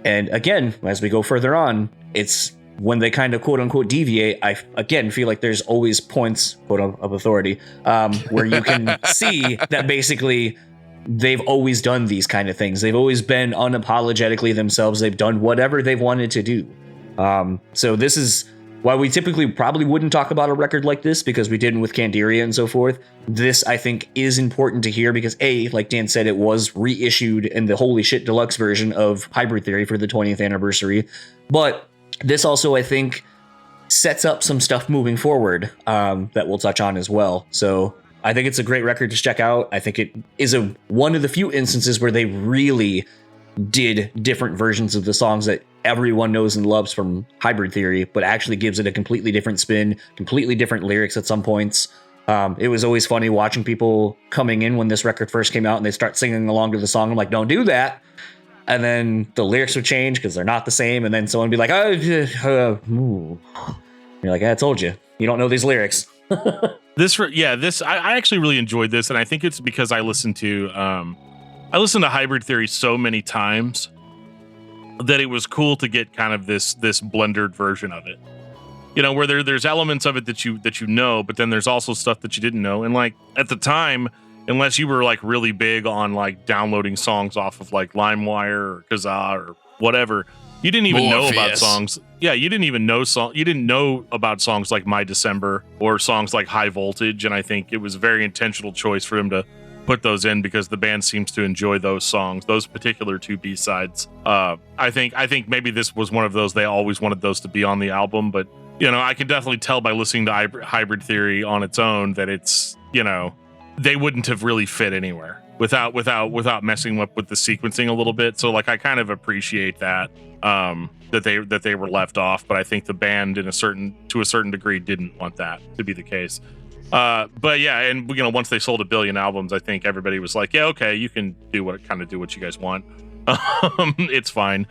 And again, as we go further on, it's when they kind of quote unquote deviate, I again feel like there's always points, quote, of authority, where you can see that basically they've always done these kind of things. They've always been unapologetically themselves. They've done whatever they've wanted to do. So this is why we typically probably wouldn't talk about a record like this, because we didn't with Candiria and so forth. This, I think, is important to hear because, like Dan said, it was reissued in the Holy Shit Deluxe version of Hybrid Theory for the 20th anniversary. But this also, I think, sets up some stuff moving forward that we'll touch on as well. So I think it's a great record to check out. I think it is one of the few instances where they really did different versions of the songs that everyone knows and loves from Hybrid Theory, but actually gives it a completely different spin, completely different lyrics at some points. It was always funny watching people coming in when this record first came out and they start singing along to the song. I'm like, don't do that. And then the lyrics would change because they're not the same. And then someone would be like, you're like, I told you, you don't know these lyrics. I actually really enjoyed this. And I think it's because I listened to Hybrid Theory so many times that it was cool to get kind of this blendered version of it, you know, where there's elements of it that you know, but then there's also stuff that you didn't know. And like at the time, unless you were like really big on like downloading songs off of like LimeWire or Kazaa or whatever, you didn't even know about songs. Yeah, you didn't even know you didn't know about songs like My December or songs like High Voltage. And I think it was a very intentional choice for them to put those in because the band seems to enjoy those songs, those particular two B-sides. I think maybe this was one of those, they always wanted those to be on the album, but you know, I can definitely tell by listening to Hybrid Theory on its own that it's, you know, they wouldn't have really fit anywhere without messing up with the sequencing a little bit. So like I kind of appreciate that that they were left off, but I think the band to a certain degree didn't want that to be the case. But yeah, and you know, once they sold 1 billion albums, I think everybody was like, yeah, okay, you can do what you guys want. It's fine.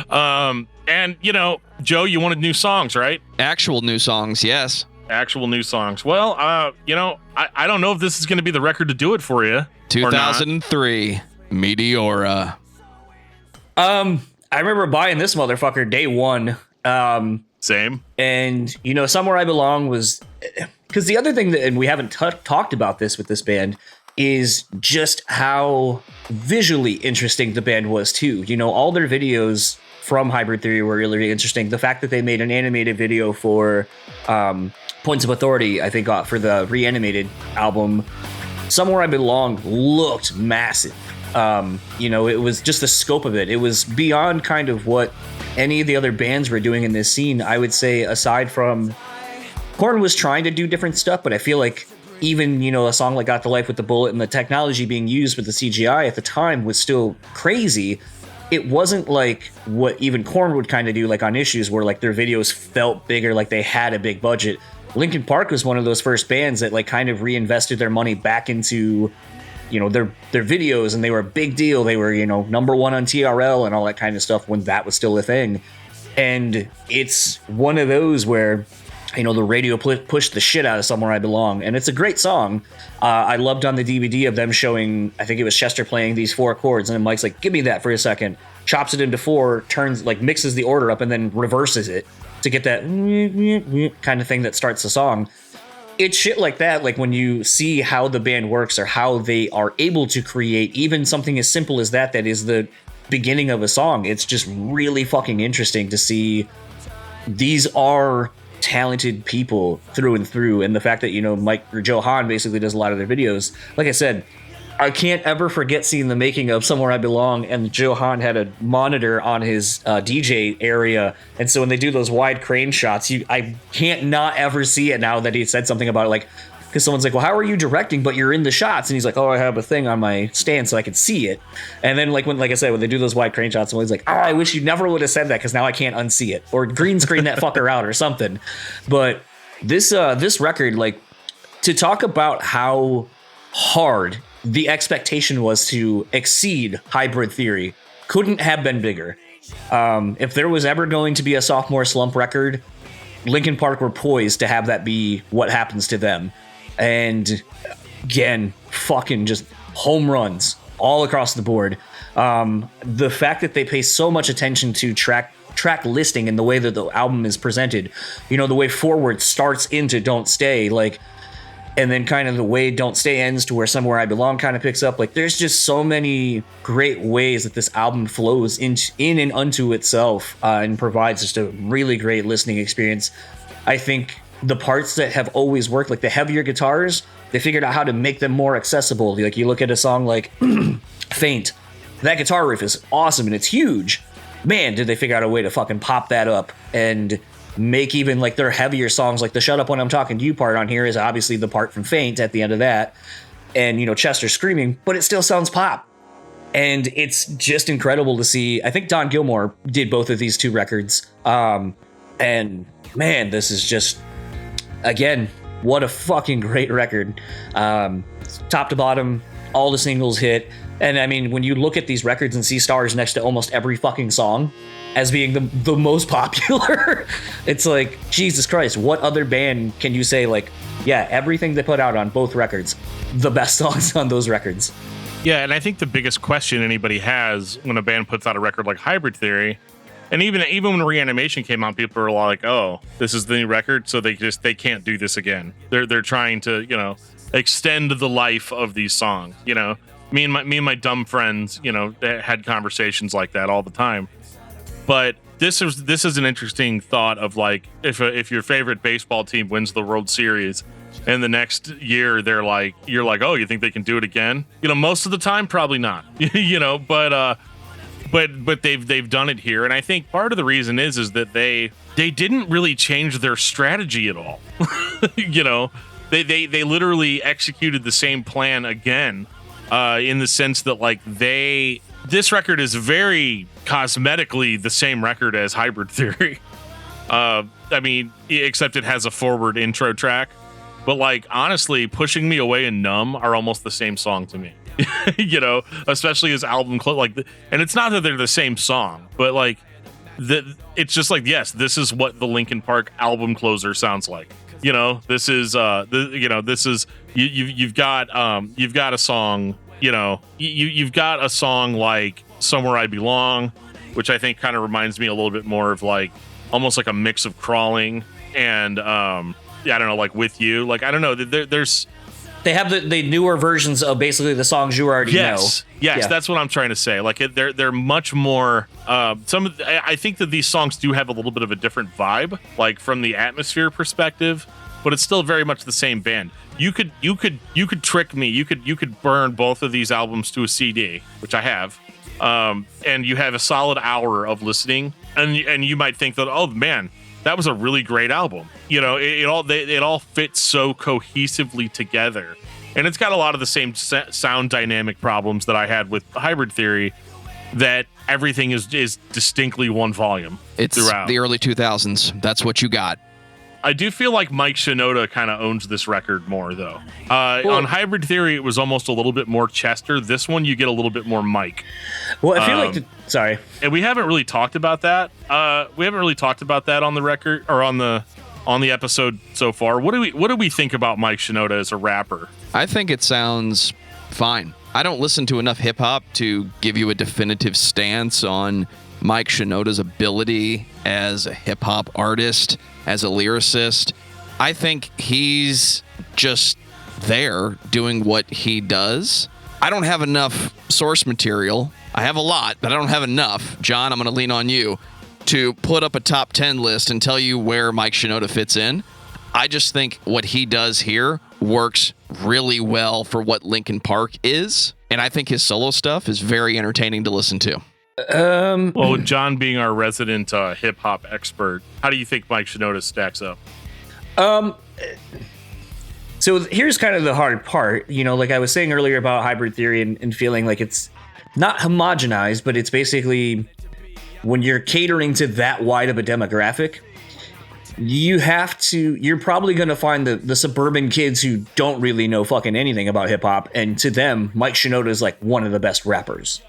And you know, Joe, you wanted new songs, right? Actual new songs, yes. Actual new songs. Well, you know, I don't know if this is going to be the record to do it for you. 2003, Meteora. I remember buying this motherfucker day one. Same. And you know, Somewhere I Belong was, because the other thing that, and we haven't talked about this with this band, is just how visually interesting the band was too. You know, all their videos from Hybrid Theory were really interesting. The fact that they made an animated video for Points of Authority, I think, for the Reanimated album, Somewhere I Belong looked massive. You know, it was just the scope of it. It was beyond kind of what any of the other bands were doing in this scene. I would say, aside from Korn was trying to do different stuff, but I feel like even, you know, a song like Got the Life with the Bullet and the technology being used with the CGI at the time was still crazy. It wasn't like what even Korn would kind of do, like on Issues, where like their videos felt bigger, like they had a big budget. Linkin Park was one of those first bands that like kind of reinvested their money back into, you know, their videos, and they were a big deal. They were, you know, number one on TRL and all that kind of stuff when that was still a thing. And it's one of those where, you know, the radio pushed the shit out of Somewhere I Belong. And it's a great song. I loved on the DVD of them showing, I think it was Chester playing these 4 chords, and then Mike's like, give me that for a second, chops it into 4, turns, like mixes the order up and then reverses it to get that kind of thing that starts the song. It's shit like that, like when you see how the band works or how they are able to create even something as simple as that is the beginning of a song. It's just really fucking interesting to see these are talented people through and through. And the fact that, you know, Mike or Joe Hahn basically does a lot of their videos. Like I said, I can't ever forget seeing the making of Somewhere I Belong, and Joe Hahn had a monitor on his DJ area, and so when they do those wide crane shots, I can't not ever see it now that he said something about it, like, because someone's like, well, how are you directing, but you're in the shots? And he's like, oh, I have a thing on my stand so I can see it. And then like I said, when they do those wide crane shots, someone's like, oh, I wish you never would have said that because now I can't unsee it, or green screen that fucker out or something. But this record, like, to talk about how hard the expectation was to exceed Hybrid Theory couldn't have been bigger. If there was ever going to be a sophomore slump record, Linkin Park were poised to have that be what happens to them. And again, fucking just home runs all across the board. The fact that they pay so much attention to track listing and the way that the album is presented, you know, the way Forward starts into Don't Stay, like, and then kind of the way Don't Stay ends to where Somewhere I Belong kind of picks up. Like, there's just so many great ways that this album flows in and unto itself, and provides just a really great listening experience. I think the parts that have always worked, like the heavier guitars, they figured out how to make them more accessible. Like, you look at a song like Faint, that guitar riff is awesome and it's huge. Man, did they figure out a way to fucking pop that up and make even like their heavier songs, like the Shut Up When I'm Talking to You part on here is obviously the part from Faint at the end of that. And, you know, Chester screaming, but it still sounds pop. And it's just incredible to see. I think Don Gilmore did both of these 2 records. And man, this is just, again, what a fucking great record. Top to bottom, all the singles hit. And I mean, when you look at these records and see stars next to almost every fucking song as being the most popular, it's like, Jesus Christ, what other band can you say, like, yeah, everything they put out on both records, the best songs on those records? Yeah, and I think the biggest question anybody has when a band puts out a record like Hybrid Theory, and even when Reanimation came out, people were like, oh, this is the new record, so they can't do this again. They're trying to, you know, extend the life of these songs. You know, me and my dumb friends, you know, had conversations like that all the time. But this is an interesting thought of, like, if your favorite baseball team wins the World Series and the next year you're like, oh, you think they can do it again? You know, most of the time, probably not. You know, but they've done it here, and I think part of the reason is that they didn't really change their strategy at all. You know, they literally executed the same plan again, in the sense that, like, this record is very cosmetically the same record as Hybrid Theory. I mean, except it has a forward intro track. But, like, honestly, Pushing Me Away and Numb are almost the same song to me. You know, especially as album and it's not that they're the same song, but, like, it's just like, yes, this is what the Linkin Park album closer sounds like. You know, this is you've got a song. You know, you've got a song like Somewhere I Belong, which I think kind of reminds me a little bit more of, like, almost like a mix of Crawling and I don't know, like With You. Like, I don't know, there's they have the newer versions of basically the songs you already know. Yes, yeah. That's what I'm trying to say. Like, they're much more. I think that these songs do have a little bit of a different vibe, like from the atmosphere perspective, but it's still very much the same band. You could trick me. You could burn both of these albums to a CD, which I have, and you have a solid hour of listening, and you might think that, oh man, that was a really great album. You know, it all fits so cohesively together, and it's got a lot of the same sound dynamic problems that I had with Hybrid Theory. That everything is distinctly one volume. It's throughout. The early 2000s. That's what you got. I do feel like Mike Shinoda kind of owns this record more, though. On Hybrid Theory, it was almost a little bit more Chester. This one, you get a little bit more Mike. Well, I feel like sorry, and we haven't really talked about that. We haven't really talked about that on the record or on the episode so far. What do we think about Mike Shinoda as a rapper? I think it sounds fine. I don't listen to enough hip hop to give you a definitive stance on Mike Shinoda's ability as a hip hop artist, as a lyricist. I think he's just there doing what he does. I don't have enough source material. I have a lot, but I don't have enough. John, I'm going to lean on you to put up a top 10 list and tell you where Mike Shinoda fits in. I just think what he does here works really well for what Linkin Park is, and I think his solo stuff is very entertaining to listen to. Well, John being our resident hip hop expert, how do you think Mike Shinoda stacks up? So here's kind of the hard part. You know, like I was saying earlier about Hybrid Theory and feeling like it's not homogenized, but it's basically when you're catering to that wide of a demographic, you're probably going to find the suburban kids who don't really know fucking anything about hip hop. And to them, Mike Shinoda is like one of the best rappers.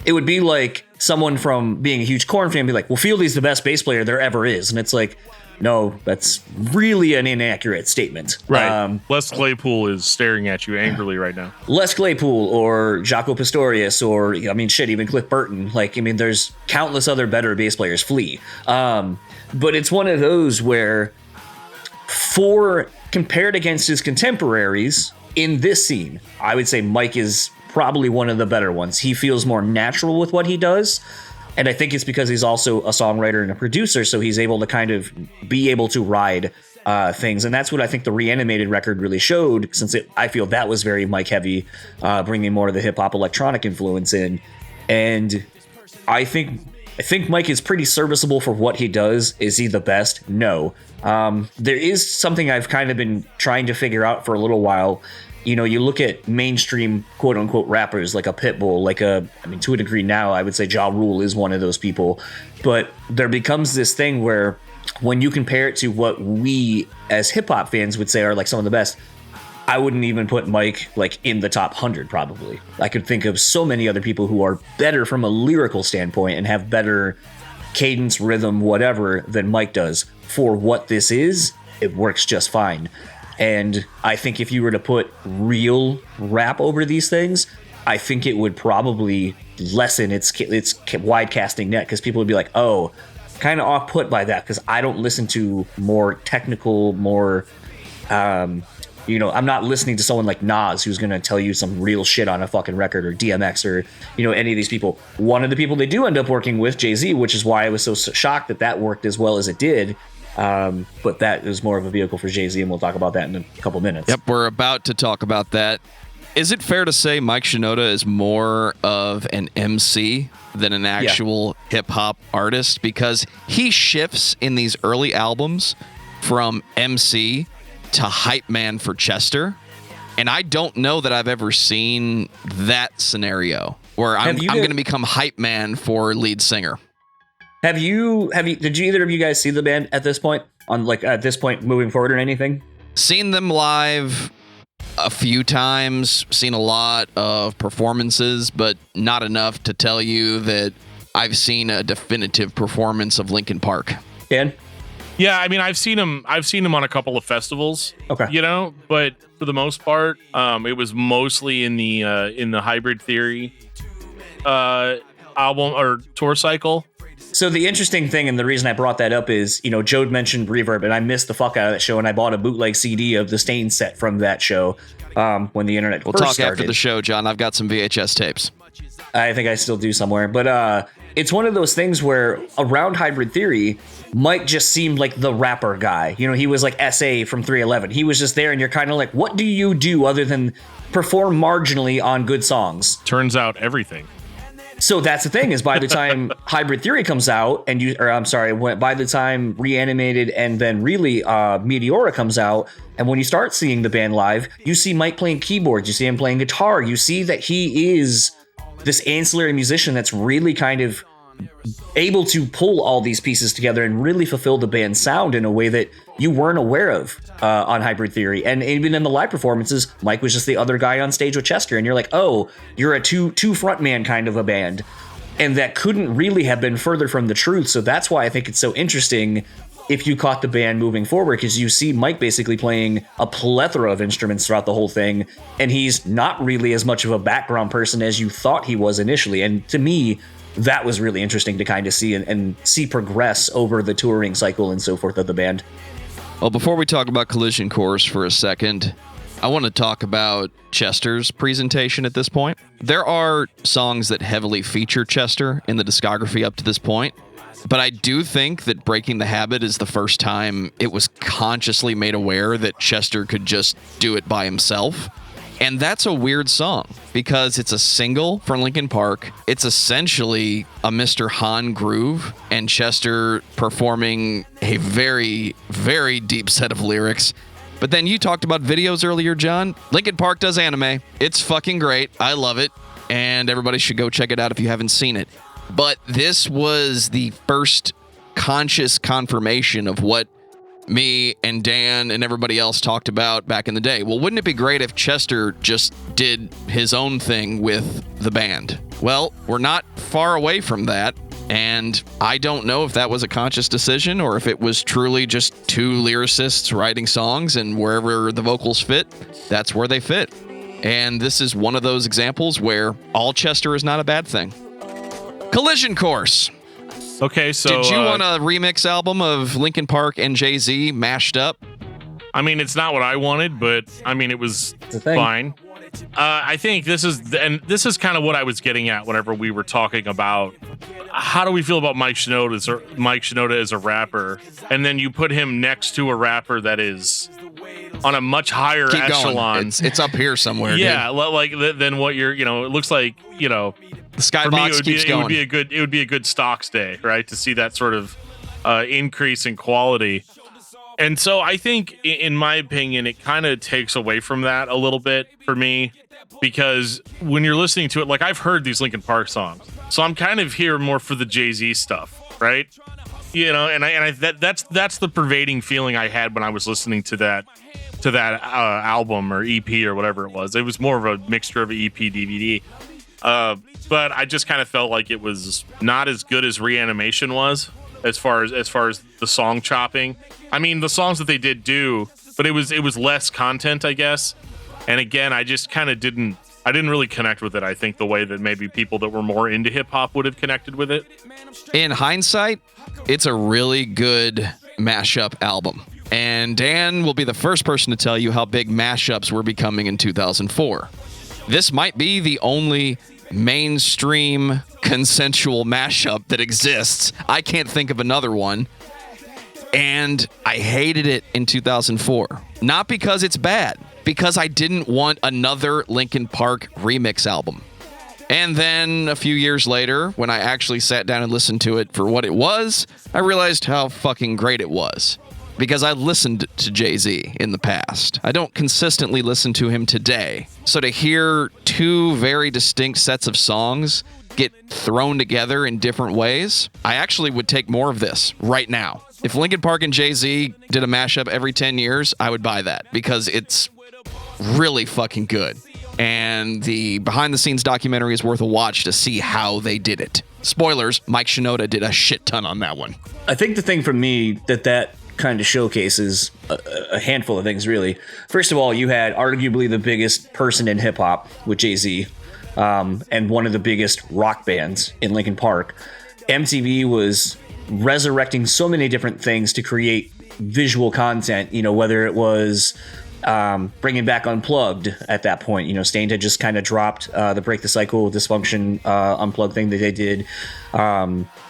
It would be like someone from being a huge Korn fan be like, well, Fieldy's the best bass player there ever is. And it's like, no, that's really an inaccurate statement. Right. Les Claypool is staring at you angrily right now. Les Claypool or Jaco Pastorius or, I mean, shit, even Cliff Burton. Like, I mean, there's countless other better bass players. Flea. But it's one of those where, compared against his contemporaries in this scene, I would say Mike is probably one of the better ones. He feels more natural with what he does. And I think it's because he's also a songwriter and a producer, so he's able to kind of be able to ride things. And that's what I think the Reanimated record really showed, since I feel that was very Mike heavy, bringing more of the hip hop electronic influence in. And I think Mike is pretty serviceable for what he does. Is he the best? No. There is something I've kind of been trying to figure out for a little while. You know, you look at mainstream quote unquote rappers like a Pitbull, to a degree now, I would say Ja Rule is one of those people. But there becomes this thing where when you compare it to what we as hip hop fans would say are like some of the best, I wouldn't even put Mike like in the top 100 probably. I could think of so many other people who are better from a lyrical standpoint and have better cadence, rhythm, whatever than Mike does. For what this is, it works just fine. And I think if you were to put real rap over these things, I think it would probably lessen its wide casting net, because people would be like, oh, kind of off put by that, because I don't listen to more technical, more, I'm not listening to someone like Nas who's going to tell you some real shit on a fucking record, or DMX, or, any of these people. One of the people they do end up working with, Jay-Z, which is why I was so shocked that worked as well as it did. But that is more of a vehicle for Jay-Z, and we'll talk about that in a couple minutes. Yep, we're about to talk about that. Is it fair to say Mike Shinoda is more of an MC than an actual hip-hop artist? Because he shifts in these early albums from MC to hype man for Chester. And I don't know that I've ever seen that scenario where I'm going to become hype man for lead singer. Did either of you guys see the band at this point, at this point moving forward or anything? Seen them live a few times, seen a lot of performances, but not enough to tell you that I've seen a definitive performance of Linkin Park. Dan? Yeah, I mean, I've seen him on a couple of festivals. Okay. But for the most part, it was mostly in the Hybrid Theory album or tour cycle. So the interesting thing, and the reason I brought that up is, Joe mentioned Reverb, and I missed the fuck out of that show, and I bought a bootleg CD of the Stain set from that show when the internet we'll first talk started. After the show, John. I've got some VHS tapes. I think I still do somewhere. But it's one of those things where around Hybrid Theory, Mike just seemed like the rapper guy. He was like SA from 311. He was just there, and you're kind of like, what do you do other than perform marginally on good songs? Turns out everything. So that's the thing, is by the time Hybrid Theory comes out by the time Reanimated and then really Meteora comes out, and when you start seeing the band live, you see Mike playing keyboards, you see him playing guitar, you see that he is this ancillary musician that's really kind of able to pull all these pieces together and really fulfill the band's sound in a way that you weren't aware of on Hybrid Theory. And even in the live performances, Mike was just the other guy on stage with Chester, and you're like, oh, you're a two frontman kind of a band. And that couldn't really have been further from the truth. So that's why I think it's so interesting if you caught the band moving forward, because you see Mike basically playing a plethora of instruments throughout the whole thing, and he's not really as much of a background person as you thought he was initially. And to me, that was really interesting to kind of see and see progress over the touring cycle and so forth of the band. Well, before we talk about Collision Course for a second, I want to talk about Chester's presentation at this point. There are songs that heavily feature Chester in the discography up to this point, but I do think that Breaking the Habit is the first time it was consciously made aware that Chester could just do it by himself. And that's a weird song because it's a single for Linkin Park. It's essentially a Mr. Han groove and Chester performing a very, very deep set of lyrics. But then you talked about videos earlier, John. Linkin Park does anime. It's fucking great. I love it. And everybody should go check it out if you haven't seen it. But this was the first conscious confirmation of what me and Dan and everybody else talked about back in the day. Well, wouldn't it be great if Chester just did his own thing with the band? Well, we're not far away from that, and I don't know if that was a conscious decision or if it was truly just two lyricists writing songs, and wherever the vocals fit, that's where they fit. And this is one of those examples where all Chester is not a bad thing. Collision Course. Okay, so did you want a remix album of Linkin Park and Jay-Z mashed up? I mean, it's not what I wanted, but I mean, it was fine. I think this is kind of what I was getting at whenever we were talking about how do we feel about Mike Shinoda as a rapper, and then you put him next to a rapper that is on a much higher echelon. It's up here somewhere. Yeah, dude. like than what you're. It looks like the skybox for me, keeps going. It would be a good stocks day, right? To see that sort of increase in quality. And so I think, in my opinion, it kind of takes away from that a little bit for me, because when you're listening to it, like I've heard these Linkin Park songs, so I'm kind of here more for the Jay-Z stuff, right? That's the pervading feeling I had when I was listening to that album or EP or whatever it was. It was more of a mixture of an EP DVD. But I just kind of felt like it was not as good as Reanimation was as far as the song chopping. I mean, the songs that they did do, but it was less content, I guess. And again, I just kind of didn't really connect with it. I think the way that maybe people that were more into hip hop would have connected with it. In hindsight, it's a really good mashup album. And Dan will be the first person to tell you how big mashups were becoming in 2004. This might be the only mainstream consensual mashup that exists. I can't think of another one. And I hated it in 2004. Not because it's bad, because I didn't want another Linkin Park remix album. And then a few years later, when I actually sat down and listened to it for what it was, I realized how fucking great it was. Because I listened to Jay-Z in the past. I don't consistently listen to him today. So to hear two very distinct sets of songs get thrown together in different ways, I actually would take more of this right now. If Linkin Park and Jay-Z did a mashup every 10 years, I would buy that because it's really fucking good. And the behind-the-scenes documentary is worth a watch to see how they did it. Spoilers, Mike Shinoda did a shit ton on that one. I think the thing for me that kind of showcases a handful of things, really. First of all, you had arguably the biggest person in hip-hop with Jay-Z, and one of the biggest rock bands in Linkin Park. MTV was resurrecting so many different things to create visual content, whether it was bringing back Unplugged at that point. Stained had just kind of dropped the Break the Cycle Dysfunction Unplugged thing that they did.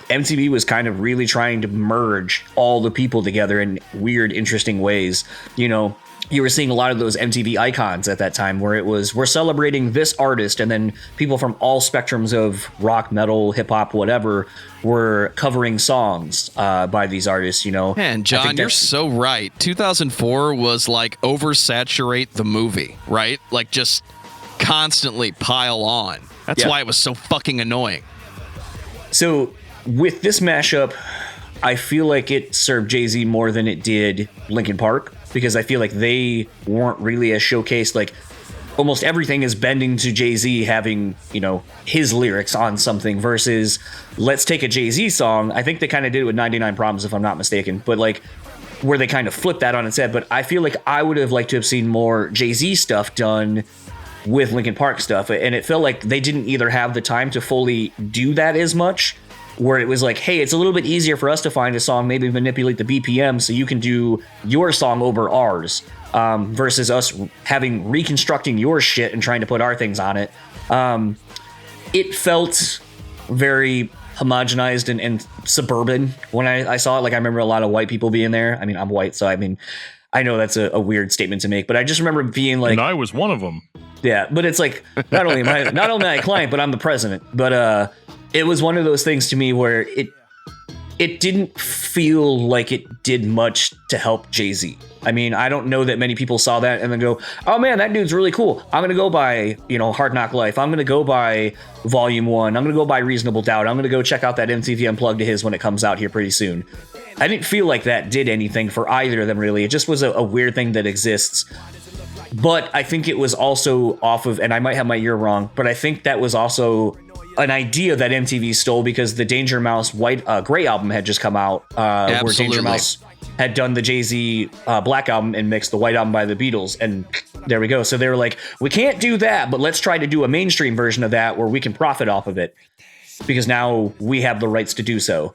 MTV was kind of really trying to merge all the people together in weird, interesting ways. You know, you were seeing a lot of those MTV icons at that time where it was, we're celebrating this artist, and then people from all spectrums of rock, metal, hip hop, whatever, were covering songs by these artists, you know. Man, John, you're so right. 2004 was like oversaturate the movie, right? Like just constantly pile on. That's why it was so fucking annoying. So with this mashup, I feel like it served Jay-Z more than it did Linkin Park, because I feel like they weren't really as showcased. Like almost everything is bending to Jay-Z having, you know, his lyrics on something versus let's take a Jay-Z song. I think they kind of did it with 99 Problems, if I'm not mistaken, but like where they kind of flipped that on its head. But I feel like I would have liked to have seen more Jay-Z stuff done with Linkin Park stuff. And it felt like they didn't either have the time to fully do that as much, where it was like, hey, it's a little bit easier for us to find a song, maybe manipulate the BPM so you can do your song over ours, versus us reconstructing your shit and trying to put our things on it. It felt very homogenized and suburban when I saw it. Like I remember a lot of white people being there. I mean, I'm white, so I mean, I know that's a weird statement to make, but I just remember being like, and I was one of them. Yeah, but it's like not only am I a client, but I'm the president. But it was one of those things to me where it didn't feel like it did much to help Jay-Z. I mean, I don't know that many people saw that and then go, oh man, that dude's really cool. I'm going to go buy, you know, Hard Knock Life. I'm going to go buy Volume 1. I'm going to go buy Reasonable Doubt. I'm going to go check out that MTV Unplugged of his when it comes out here pretty soon. I didn't feel like that did anything for either of them, really. It just was a weird thing that exists. But I think it was also off of, and I might have my year wrong, but I think that was also an idea that MTV stole because the Danger Mouse Gray album had just come out, where Danger Mouse had done the Jay-Z Black album and mixed the White Album by the Beatles, and there we go. So they were like, we can't do that, but let's try to do a mainstream version of that where we can profit off of it, because now we have the rights to do so.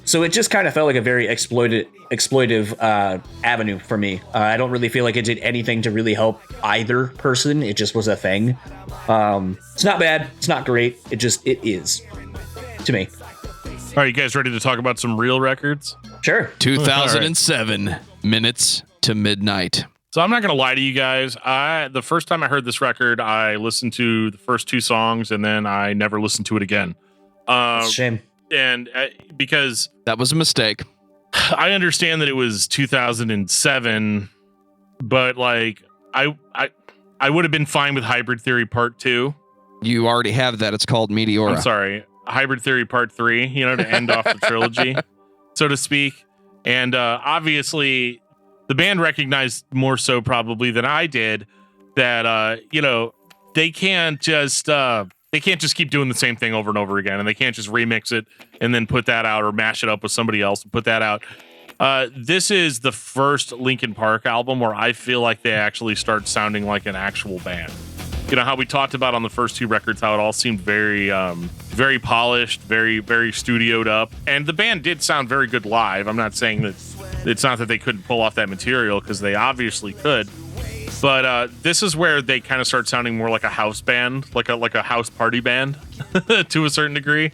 So it just kind of felt like a very exploitive avenue for me. I don't really feel like it did anything to really help either person. It just was a thing. It's not bad. It's not great. It is to me. All right, you guys ready to talk about some real records? Sure. 2007, right. Minutes to Midnight. So I'm not going to lie to you guys. The first time I heard this record, I listened to the first two songs and then I never listened to it again. That's a shame. And because that was a mistake. I understand that it was 2007, but like I would have been fine with Hybrid Theory Part 2. You already have that. It's called Meteora. I'm sorry. Hybrid Theory Part 3, you know, to end off the trilogy, so to speak. And obviously the band recognized more so probably than I did that, you know, they can't just keep doing the same thing over and over again, and they can't just remix it and then put that out or mash it up with somebody else and put that out. This is the first Linkin Park album where I feel like they actually start sounding like an actual band. You know how we talked about on the first two records how it all seemed very, very polished, very, very studioed up, and the band did sound very good live. I'm not saying that it's not that they couldn't pull off that material, because they obviously could. But this is where they kind of start sounding more like a house band, like a house party band to a certain degree.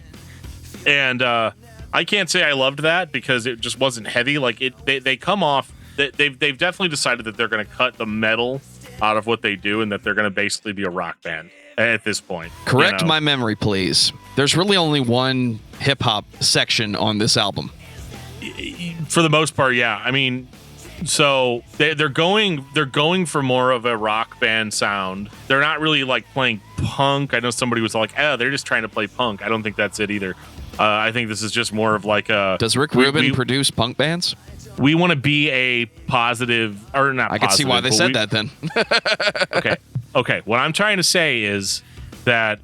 And I can't say I loved that because it just wasn't heavy. Like they come off. They've definitely decided that they're going to cut the metal out of what they do and that they're going to basically be a rock band at this point. Correct my memory, please. There's really only one hip hop section on this album. For the most part, yeah. I mean, so they're going for more of a rock band sound. They're not really like playing punk. I know somebody was like, "Oh, they're just trying to play punk." I don't think that's it either. I think this is just more of like a. Does Rick Rubin produce punk bands? We want to be a positive, or not. I can see why they said that then. Okay. What I'm trying to say is that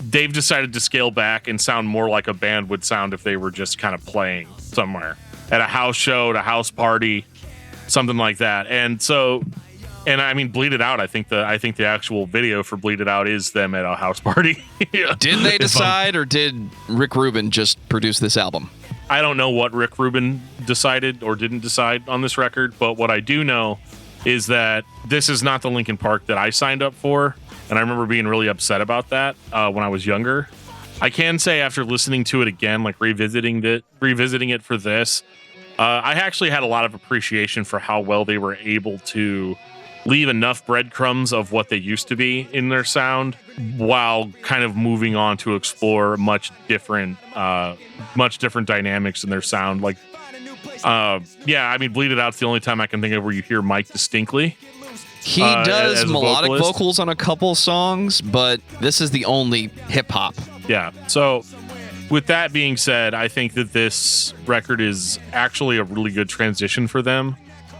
they've decided to scale back and sound more like a band would sound if they were just kind of playing somewhere at a house show, at a house party, something like that. And so, and I mean, Bleed It Out. I think the actual video for Bleed It Out is them at a house party. Yeah. Did they decide, or did Rick Rubin just produce this album? I don't know what Rick Rubin decided or didn't decide on this record, but what I do know is that this is not the Linkin Park that I signed up for, and I remember being really upset about that when I was younger. I can say after listening to it again, like revisiting it for this, I actually had a lot of appreciation for how well they were able to leave enough breadcrumbs of what they used to be in their sound while kind of moving on to explore much different dynamics in their sound. Like, Bleed It Out's the only time I can think of where you hear Mike distinctly. He does as a melodic vocalist. vocals on a couple songs, but this is the only hip hop. Yeah. So with that being said, I think that this record is actually a really good transition for them,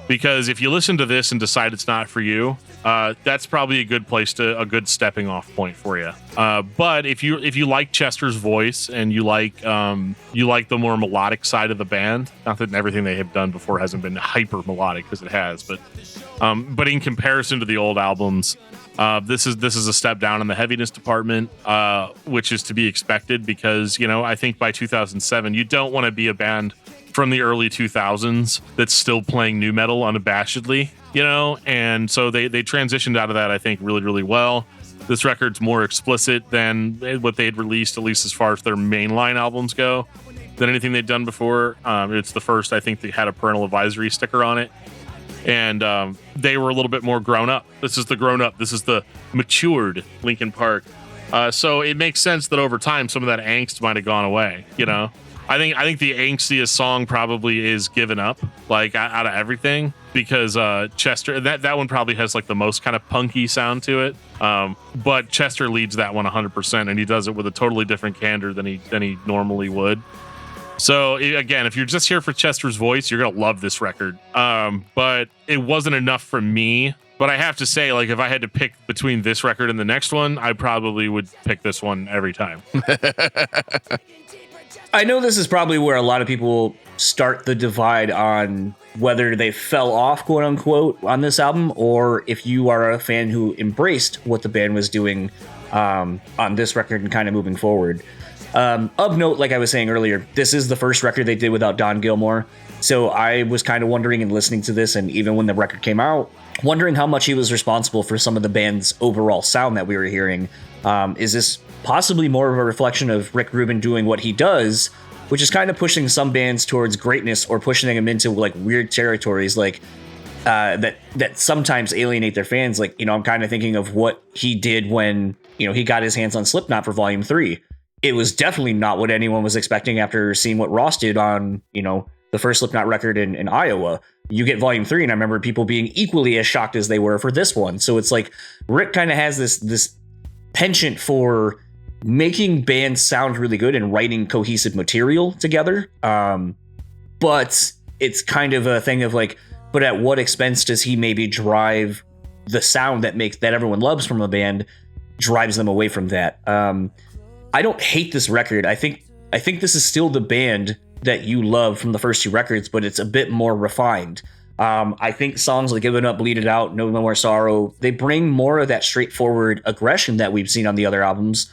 because if you listen to this and decide it's not for you, that's probably a good stepping off point for you. But if you like Chester's voice and you like the more melodic side of the band, not that everything they have done before hasn't been hyper melodic, because it has, but in comparison to the old albums, this is a step down in the heaviness department, which is to be expected, because I think by 2007 you don't want to be a band from the early 2000s that's still playing nu metal unabashedly, and so they transitioned out of that, I think, really, really well. This record's more explicit than what they had released, at least as far as their mainline albums go, than anything they'd done before. It's the first, I think, that had a parental advisory sticker on it, and they were a little bit more grown up. This is the grown up. This is the matured Linkin Park. So it makes sense that over time some of that angst might have gone away, I think the angstiest song probably is Given Up, like out of everything, because Chester, that one probably has like the most kind of punky sound to it. But Chester leads that one 100%, and he does it with a totally different candor than he normally would. So again, if you're just here for Chester's voice, you're gonna love this record. But it wasn't enough for me. But I have to say, like, if I had to pick between this record and the next one, I probably would pick this one every time. I know this is probably where a lot of people start the divide on whether they fell off, quote unquote, on this album, or if you are a fan who embraced what the band was doing on this record and kind of moving forward. Of note, like I was saying earlier, this is the first record they did without Don Gilmore. So I was kind of wondering and listening to this, and even when the record came out, wondering how much he was responsible for some of the band's overall sound that we were hearing. Is this possibly more of a reflection of Rick Rubin doing what he does, which is kind of pushing some bands towards greatness or pushing them into like weird territories, like that sometimes alienate their fans. Like, I'm kind of thinking of what he did when, he got his hands on Slipknot for Volume 3. It was definitely not what anyone was expecting after seeing what Ross did on, the first Slipknot record in Iowa. You get Volume 3, and I remember people being equally as shocked as they were for this one. So it's like Rick kind of has this penchant for making bands sound really good and writing cohesive material together. But it's kind of a thing of like, but at what expense does he maybe drive the sound that everyone loves from a band, drives them away from that? I don't hate this record. I think this is still the band that you love from the first two records, but it's a bit more refined. I think songs like Given Up, Bleed It Out, No More Sorrow, they bring more of that straightforward aggression that we've seen on the other albums,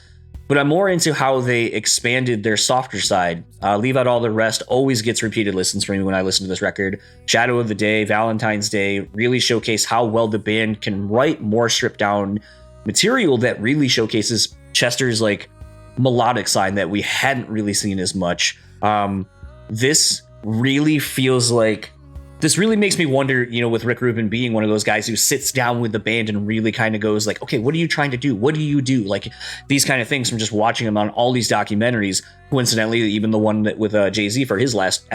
but I'm more into how they expanded their softer side. Leave Out All the Rest always gets repeated listens for me when I listen to this record. Shadow of the Day, Valentine's Day really showcase how well the band can write more stripped down material that really showcases Chester's like melodic side that we hadn't really seen as much. This really feels like, this really makes me wonder, with Rick Rubin being one of those guys who sits down with the band and really kind of goes like, okay, what are you trying to do? What do you do? Like these kind of things from just watching him on all these documentaries, coincidentally, even the one that with Jay-Z for his last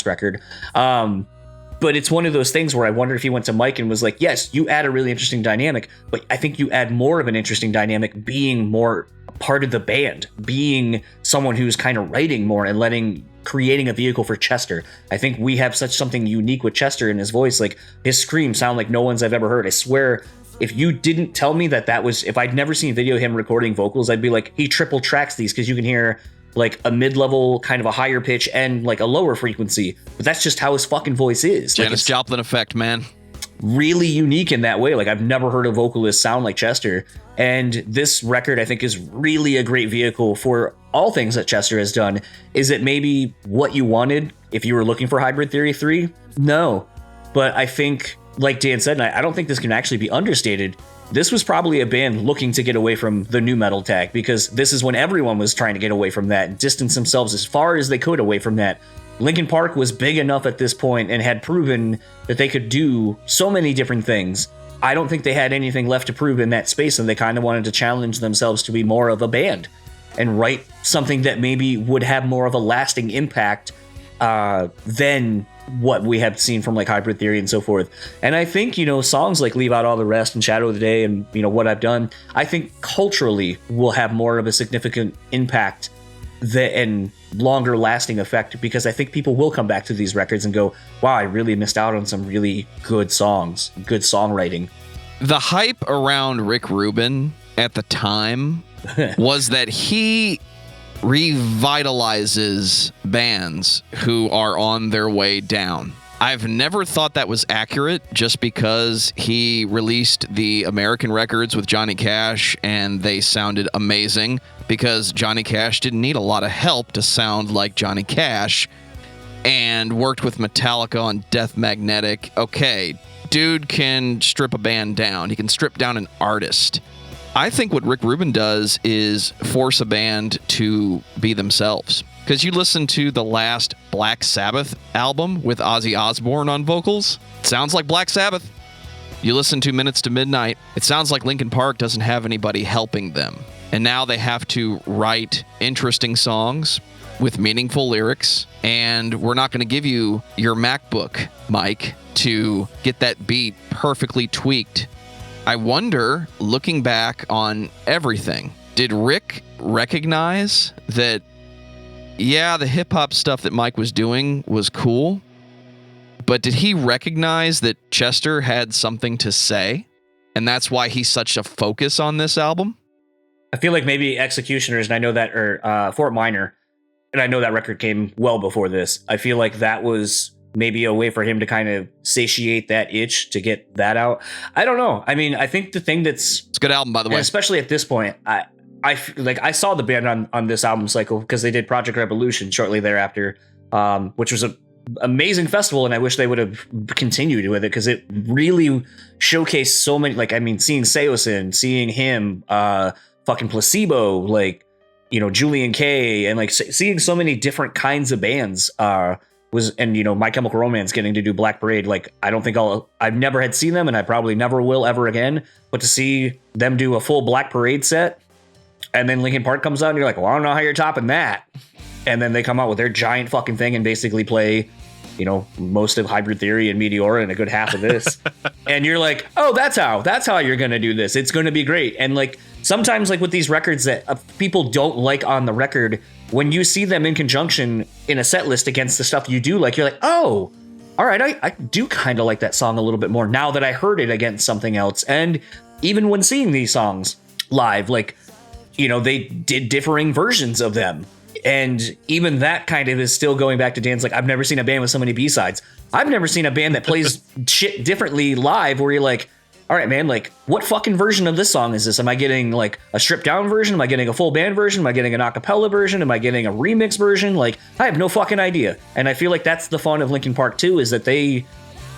record. But it's one of those things where I wonder if he went to Mike and was like, yes, you add a really interesting dynamic, but I think you add more of an interesting dynamic being more part of the band, being someone who's kind of writing more and creating a vehicle for Chester. I think we have something unique with Chester in his voice. Like his screams sound like no one's I've ever heard. I swear, if you didn't tell me that was, if I'd never seen a video of him recording vocals, I'd be like, he triple tracks these, because you can hear like a mid-level, kind of a higher pitch and like a lower frequency. But that's just how his fucking voice is. Janis Joplin effect, man. Really unique in that way. Like I've never heard a vocalist sound like Chester. And this record, I think, is really a great vehicle for all things that Chester has done. Is it maybe what you wanted if you were looking for Hybrid Theory 3? No. But I think, like Dan said, and I don't think this can actually be understated, this was probably a band looking to get away from the nu metal tag, because this is when everyone was trying to get away from that and distance themselves as far as they could away from that. Linkin Park was big enough at this point and had proven that they could do so many different things. I don't think they had anything left to prove in that space, and they kind of wanted to challenge themselves to be more of a band and write something that maybe would have more of a lasting impact than what we have seen from like Hybrid Theory and so forth. And I think, songs like Leave Out All the Rest and Shadow of the Day and, What I've Done, I think culturally will have more of a significant impact and longer lasting effect, because I think people will come back to these records and go, wow, I really missed out on some really good songs, good songwriting. The hype around Rick Rubin at the time was that he revitalizes bands who are on their way down. I've never thought that was accurate, just because he released the American records with Johnny Cash and they sounded amazing, because Johnny Cash didn't need a lot of help to sound like Johnny Cash, and worked with Metallica on Death Magnetic. Okay, dude can strip a band down. He can strip down an artist. I think what Rick Rubin does is force a band to be themselves. Because you listen to the last Black Sabbath album with Ozzy Osbourne on vocals, it sounds like Black Sabbath. You listen to Minutes to Midnight, it sounds like Linkin Park doesn't have anybody helping them. And now they have to write interesting songs with meaningful lyrics, and we're not going to give you your MacBook, Mike, to get that beat perfectly tweaked. I wonder, looking back on everything, did Rick recognize that, yeah, the hip-hop stuff that Mike was doing was cool, but did he recognize that Chester had something to say, and that's why he's such a focus on this album? I feel like maybe Executioners, and I know that, or Fort Minor, and I know that record came well before this. I feel like that was maybe a way for him to kind of satiate that itch to get that out. I don't know. I mean, I think the thing it's a good album, by the way, especially at this point, I saw the band on this album cycle because they did Project Revolution shortly thereafter, which was an amazing festival, and I wish they would have continued with it because it really showcased so many. Like, I mean, seeing Seosin, seeing him, fucking Placebo, like, Julian K, and like seeing so many different kinds of bands and My Chemical Romance getting to do Black Parade. Like, I don't think I've never had seen them, and I probably never will ever again. But to see them do a full Black Parade set, and then Linkin Park comes out, and you're like, well, I don't know how you're topping that. And then they come out with their giant fucking thing and basically play, most of Hybrid Theory and Meteora and a good half of this. And you're like, oh, that's how you're going to do this. It's going to be great. And like, sometimes like with these records that people don't like on the record, when you see them in conjunction in a set list against the stuff you do like, you're like, oh, all right, I do kind of like that song a little bit more now that I heard it against something else. And even when seeing these songs live, like, they did differing versions of them. And even that kind of is still going back to Dan's like, I've never seen a band with so many B-sides. I've never seen a band that plays shit differently live where you're like, all right, man, like, what fucking version of this song is this? Am I getting like a stripped down version? Am I getting a full band version? Am I getting an acapella version? Am I getting a remix version? Like, I have no fucking idea. And I feel like that's the fun of Linkin Park too, is that they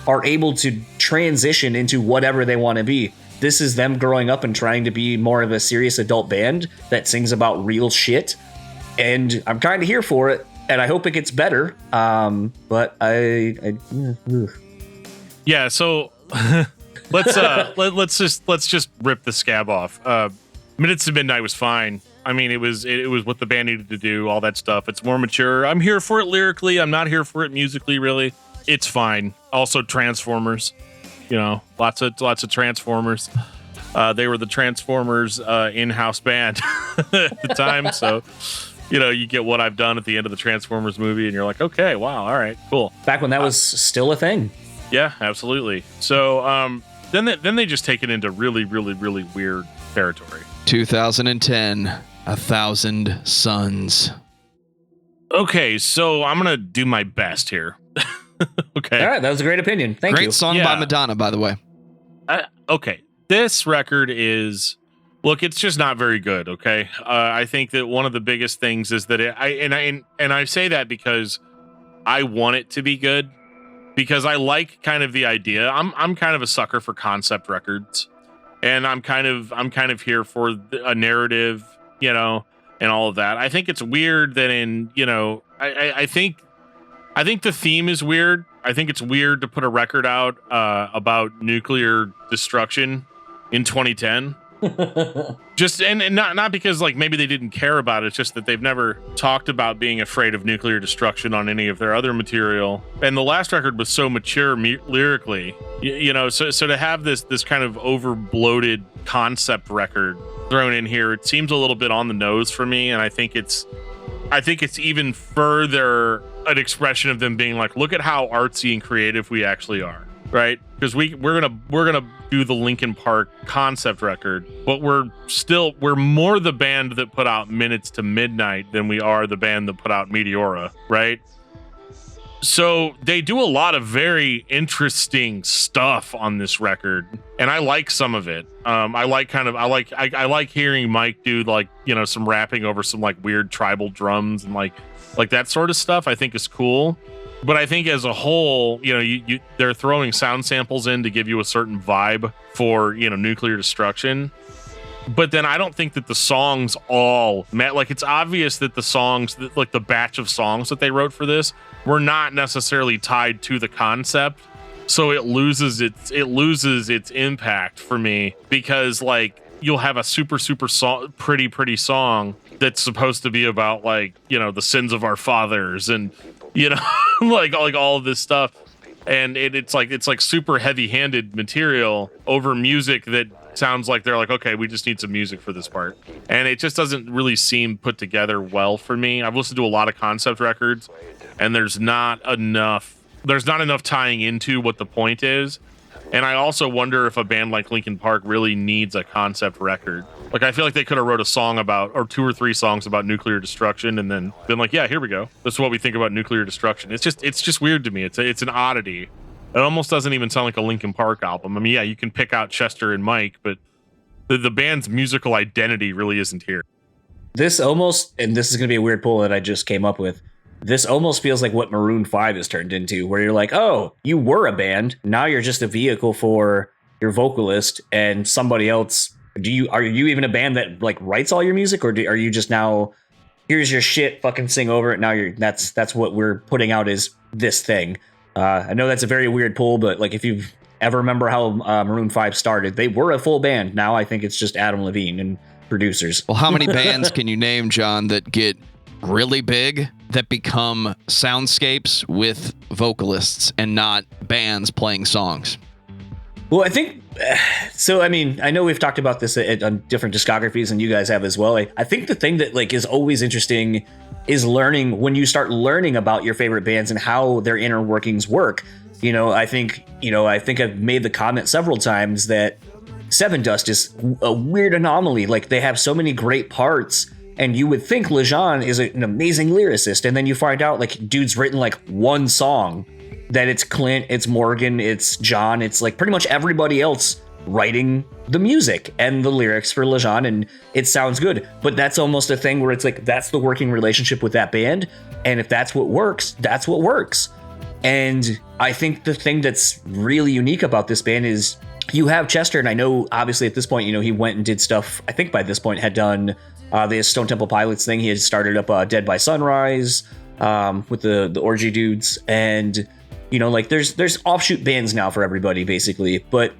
are able to transition into whatever they want to be. This is them growing up and trying to be more of a serious adult band that sings about real shit. And I'm kind of here for it, and I hope it gets better. But yeah. So let's just rip the scab off. Minutes to Midnight was fine. I mean, it was what the band needed to do. All that stuff. It's more mature. I'm here for it lyrically. I'm not here for it musically. Really, it's fine. Also, Transformers. Lots of Transformers. They were the Transformers in-house band at the time, so. You get What I've Done at the end of the Transformers movie, and you're like, okay, wow, all right, cool. Back when that was still a thing. Yeah, absolutely. So then they just take it into really, really, really weird territory. 2010, 1,000 Suns. Okay, so I'm going to do my best here. Okay. All right, that was a great opinion. Thank you. Great song by Madonna, by the way. Okay, this record is... Look, it's just not very good. Okay, I think that one of the biggest things is that I say that because I want it to be good, because I like kind of the idea. I'm kind of a sucker for concept records, and I'm kind of here for a narrative, you know, and all of that. I think it's weird that I think the theme is weird. I think it's weird to put a record out about nuclear destruction in 2010. Just and not because like maybe they didn't care about it. It's just that they've never talked about being afraid of nuclear destruction on any of their other material. And the last record was so mature lyrically, you know. So to have this kind of over bloated concept record thrown in here, it seems a little bit on the nose for me. And I think it's even further an expression of them being like, look at how artsy and creative we actually are. Right, because we're gonna do the Linkin Park concept record, but we're more the band that put out Minutes to Midnight than we are the band that put out Meteora, right? So they do a lot of very interesting stuff on this record, and I like some of it. I like hearing Mike do like, you know, some rapping over some like weird tribal drums and like that sort of stuff. I think is cool. But I think as a whole, you know, they're throwing sound samples in to give you a certain vibe for, you know, nuclear destruction. But then I don't think that the songs all met. Like, it's obvious that the songs, like the batch of songs that they wrote for this, were not necessarily tied to the concept. So it loses its impact for me, because like you'll have a super pretty song that's supposed to be about like, you know, the sins of our fathers and, you know, like all of this stuff, and it's like super heavy-handed material over music that sounds like they're like, okay, we just need some music for this part, and it just doesn't really seem put together well for me. I've listened to a lot of concept records, and there's not enough tying into what the point is. And I also wonder if a band like Linkin Park really needs a concept record. Like, I feel like they could have wrote a song about, or 2 or 3 songs about nuclear destruction, and then been like, yeah, here we go. This is what we think about nuclear destruction. It's just weird to me. It's an oddity. It almost doesn't even sound like a Linkin Park album. I mean, yeah, you can pick out Chester and Mike, but the band's musical identity really isn't here. This almost, and this is going to be a weird pull that I just came up with, this almost feels like what Maroon 5 has turned into, where you're like, oh, you were a band. Now you're just a vehicle for your vocalist and somebody else. Are you even a band that like writes all your music, or are you just now, here's your shit, fucking sing over it. Now that's what we're putting out is this thing. I know that's a very weird pull, but like if you ever remember how Maroon 5 started, they were a full band. Now I think it's just Adam Levine and producers. Well, how many bands can you name, John, that get really big, that become soundscapes with vocalists and not bands playing songs? Well, I think so. I mean, I know we've talked about this on different discographies, and you guys have as well. I think the thing that like is always interesting is learning when you start learning about your favorite bands and how their inner workings work. You know, I think I've made the comment several times that Seven Dust is a weird anomaly. Like, they have so many great parts, and you would think Lejean is an amazing lyricist, and then you find out like dude's written like one song, that it's Clint, it's Morgan, it's John, it's like pretty much everybody else writing the music and the lyrics for Lejean, and it sounds good. But that's almost a thing where it's like, that's the working relationship with that band, and if that's what works, that's what works. And I think the thing that's really unique about this band is you have Chester, and I know obviously at this point, you know, he went and did stuff, I think by this point had done the Stone Temple Pilots thing. He had started up Dead by Sunrise with the Orgy dudes, and you know, like there's offshoot bands now for everybody basically. But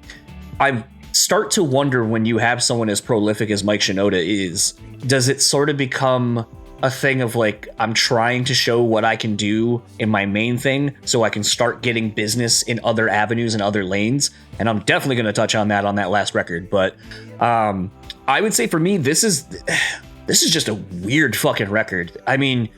I start to wonder, when you have someone as prolific as Mike Shinoda is, does it sort of become a thing of like, I'm trying to show what I can do in my main thing so I can start getting business in other avenues and other lanes? And I'm definitely going to touch on that last record. But I would say for me, this is just a weird fucking record. I mean,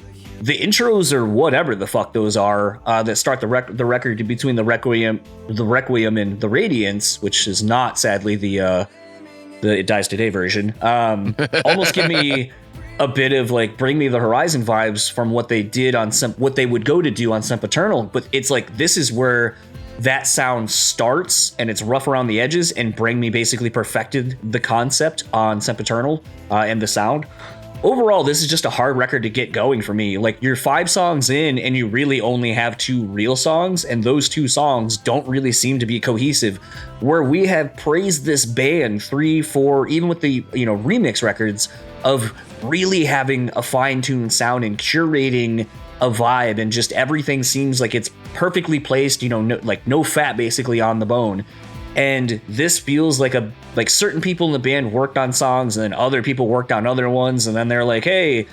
the intros or whatever the fuck those are that start the record between the Requiem and the Radiance, which is not sadly the It Dies Today version, almost give me a bit of like Bring Me the Horizon vibes from what they did on what they would go to do on Sempiternal. But it's like, this is where that sound starts, and it's rough around the edges, and Bring Me basically perfected the concept on Sempiternal and the sound. overall, this is just a hard record to get going for me. Like, you're 5 songs in and you really only have 2 real songs, and those 2 songs don't really seem to be cohesive. Where we have praised this band 3, 4, even with the, remix records, of really having a fine-tuned sound and curating a vibe, and just everything seems like it's perfectly placed, no fat basically on the bone. And this feels like certain people in the band worked on songs and then other people worked on other ones, and then they're like, hey,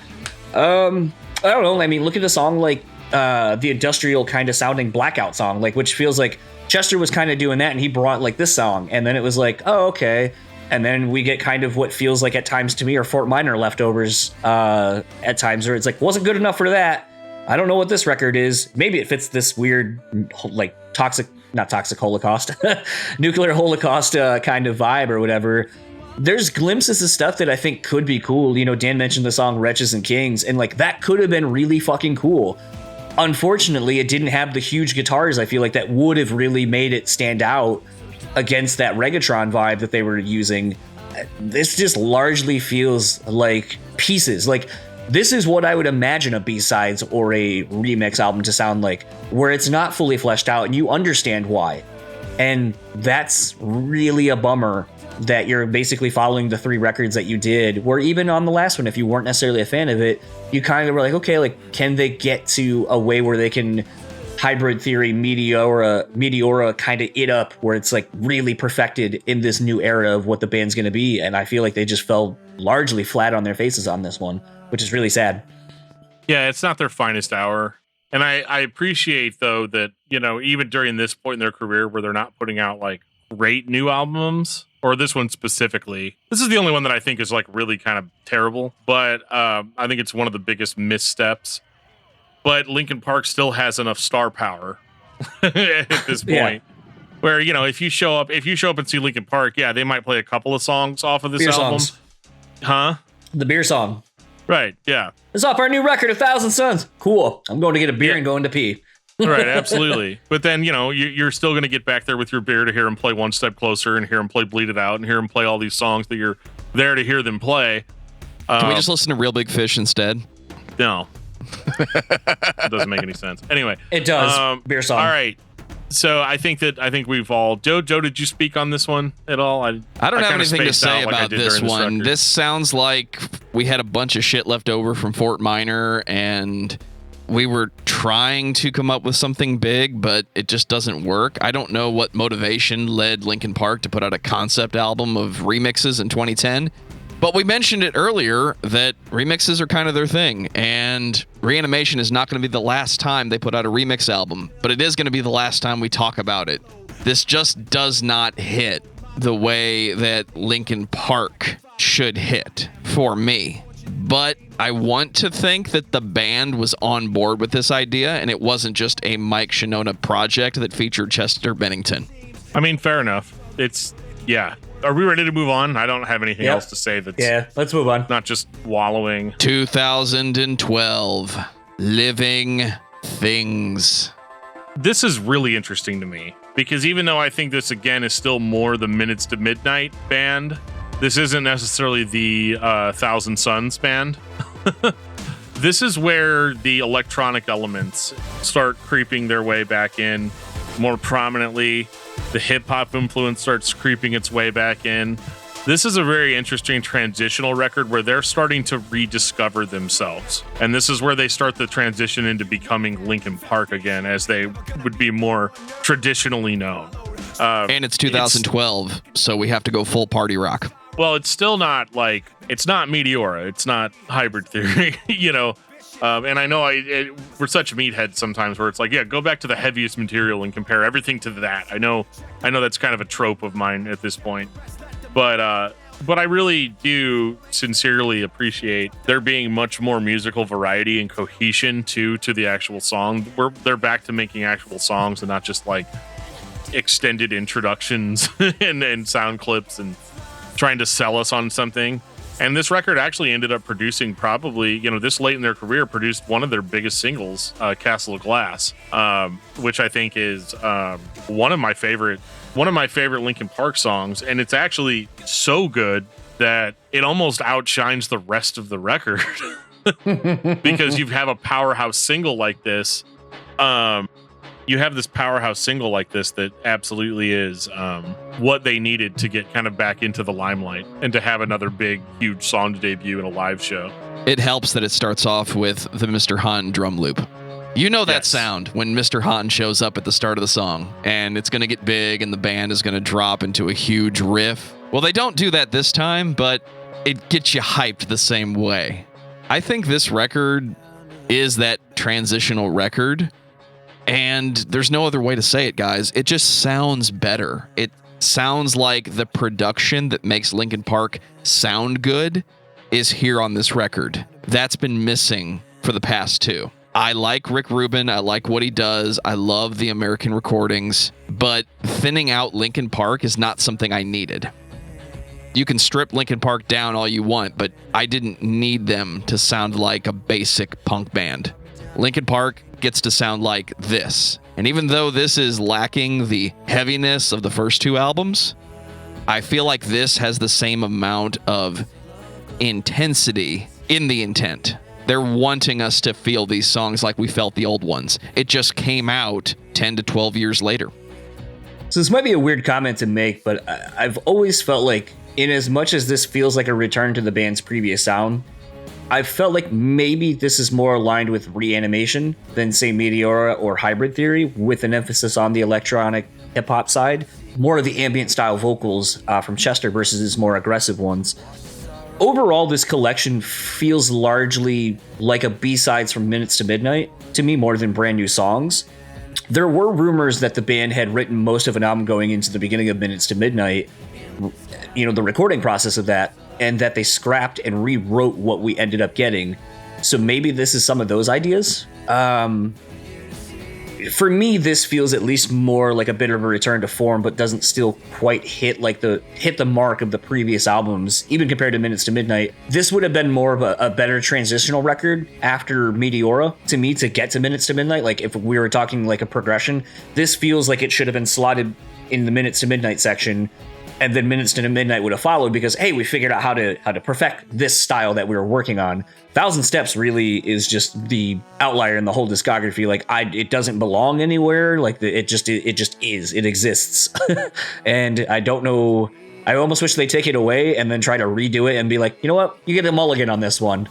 I don't know. I mean, look at a song like the industrial kind of sounding Blackout song, like, which feels like Chester was kind of doing that, and he brought like this song, and then it was like, oh, okay. And then we get kind of what feels like at times to me are Fort Minor leftovers at times, where it's like, wasn't good enough for that. I don't know what this record is. Maybe it fits this weird, like, not toxic holocaust, nuclear holocaust kind of vibe or whatever. There's glimpses of stuff that I think could be cool. Dan mentioned the song Wretches and Kings, and like that could have been really fucking cool. Unfortunately, it didn't have the huge guitars, I feel like, that would have really made it stand out against that Reggaeton vibe that they were using. This just largely feels like pieces. Like, this is what I would imagine a B-sides or a remix album to sound like, where it's not fully fleshed out and you understand why. And that's really a bummer that you're basically following the 3 records that you did, where even on the last one, if you weren't necessarily a fan of it, you kind of were like, okay, like, can they get to a way where they can hybrid theory, Meteora kind of it up, where it's like really perfected in this new era of what the band's going to be. And I feel like they just fell largely flat on their faces on this one, which is really sad. Yeah, it's not their finest hour. And I appreciate, though, that, even during this point in their career where they're not putting out like great new albums, or this one specifically, this is the only one that I think is like really kind of terrible, but I think it's one of the biggest missteps. But Linkin Park still has enough star power at this point, where, if you show up and see Linkin Park, yeah, they might play a couple of songs off of this album. Songs. Huh? The beer song. Right, yeah. It's off our new record, 1,000 Suns. Cool. I'm going to get a beer and going to pee. Right, absolutely. But then, you're still going to get back there with your beer to hear him play One Step Closer and hear him play Bleed It Out and hear him play all these songs that you're there to hear them play. Can we just listen to Real Big Fish instead? No. It doesn't make any sense. Anyway. It does. Beer song. All right. So I think we've all... Joe, did you speak on this one at all? I don't have anything to say about this one. This sounds like we had a bunch of shit left over from Fort Minor, and we were trying to come up with something big, but it just doesn't work. I don't know what motivation led Linkin Park to put out a concept album of remixes in 2010. But we mentioned it earlier that remixes are kind of their thing, and Reanimation is not going to be the last time they put out a remix album, but it is going to be the last time we talk about it. This just does not hit the way that Linkin Park should hit for me. But I want to think that the band was on board with this idea, and it wasn't just a Mike Shinoda project that featured Chester Bennington. I mean, fair enough. Yeah. Are we ready to move on? I don't have anything else to say let's move on. Not just wallowing. 2012, Living Things. This is really interesting to me, because even though I think this, again, is still more the Minutes to Midnight band, this isn't necessarily the 1,000 Suns band. This is where the electronic elements start creeping their way back in more prominently. The hip-hop influence starts creeping its way back in. This is a very interesting transitional record where they're starting to rediscover themselves. And this is where they start the transition into becoming Linkin Park again, as they would be more traditionally known. And it's 2012, so we have to go full party rock. Well, it's still not like, it's not Meteora. It's not Hybrid Theory, and I know we're such meatheads sometimes where it's like, yeah, go back to the heaviest material and compare everything to that. I know that's kind of a trope of mine at this point, but I really do sincerely appreciate there being much more musical variety and cohesion to the actual song. They're back to making actual songs and not just like extended introductions and sound clips and trying to sell us on something. And this record actually ended up producing probably, this late in their career, produced one of their biggest singles, Castle of Glass, which I think is one of my favorite Linkin Park songs. And it's actually so good that it almost outshines the rest of the record because you have a powerhouse single like this. You have this powerhouse single like this that absolutely is what they needed to get kind of back into the limelight and to have another big, huge song to debut in a live show. It helps that it starts off with the Mr. Hahn drum loop. You know that sound when Mr. Hahn shows up at the start of the song, and it's going to get big and the band is going to drop into a huge riff. Well, they don't do that this time, but it gets you hyped the same way. I think this record is that transitional record, and there's no other way to say it, guys. It just sounds better. It sounds like the production that makes Linkin Park sound good is here on this record. That's been missing for the past two. I like Rick Rubin. I like what he does. I love the American recordings, but thinning out Linkin Park is not something I needed. You can strip Linkin Park down all you want, but I didn't need them to sound like a basic punk band. Linkin Park gets to sound like this. And even though this is lacking the heaviness of the first two albums, I feel like this has the same amount of intensity in the intent. They're wanting us to feel these songs like we felt the old ones. It just came out 10 to 12 years later. So this might be a weird comment to make, but I've always felt like, in as much as this feels like a return to the band's previous sound, I felt like maybe this is more aligned with Reanimation than, say, Meteora or Hybrid Theory, with an emphasis on the electronic hip-hop side. More of the ambient-style vocals from Chester versus his more aggressive ones. Overall, this collection feels largely like a B-sides from Minutes to Midnight to me, more than brand new songs. There were rumors that the band had written most of an album going into the beginning of Minutes to Midnight, you know, the recording process of that, and that they scrapped and rewrote what we ended up getting. So maybe this is some of those ideas. For me, this feels at least more like a bit of a return to form, but doesn't still quite hit the mark of the previous albums, even compared to Minutes to Midnight. This would have been more of a better transitional record after Meteora, to me, to get to Minutes to Midnight. Like, if we were talking like a progression, this feels like it should have been slotted in the Minutes to Midnight section, and then Minutes to Midnight would have followed because, hey, we figured out how to perfect this style that we were working on. 1,000 Steps really is just the outlier in the whole discography. Like, it doesn't belong anywhere. Like, it just is. It exists. And I don't know. I almost wish they take it away and then try to redo it and be like, you know what? You get a mulligan on this one.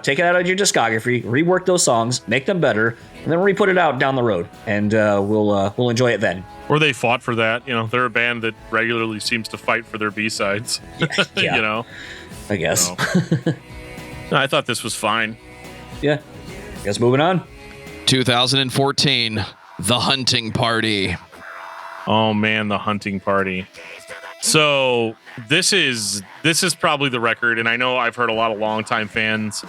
Take it out of your discography, rework those songs, make them better, and then re-put it out down the road. And we'll enjoy it then. Or they fought for that. You know, they're a band that regularly seems to fight for their B-sides. Yeah. You know? I guess. So. No, I thought this was fine. Yeah. I guess moving on. 2014, The Hunting Party. Oh man, The Hunting Party. So this is probably the record, and I know I've heard a lot of longtime fans,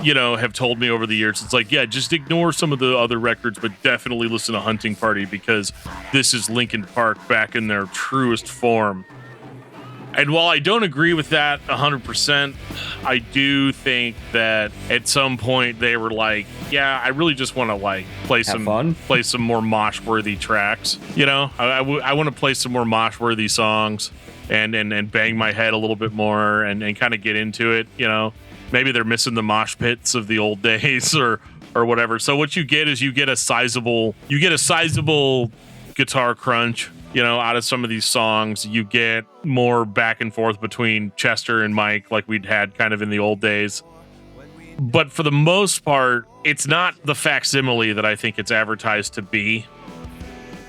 you know, have told me over the years, it's like, yeah, just ignore some of the other records, but definitely listen to Hunting Party because this is Linkin Park back in their truest form. And while I don't agree with that 100%, I do think that at some point they were like, yeah, I really just want to like play some more mosh-worthy tracks. You know, I want to play some more mosh-worthy songs and bang my head a little bit more and kind of get into it. You know, maybe they're missing the mosh pits of the old days or whatever. So what you get is you get a sizable guitar crunch. You know, out of some of these songs, you get more back and forth between Chester and Mike like we'd had kind of in the old days. But for the most part, it's not the facsimile that I think it's advertised to be.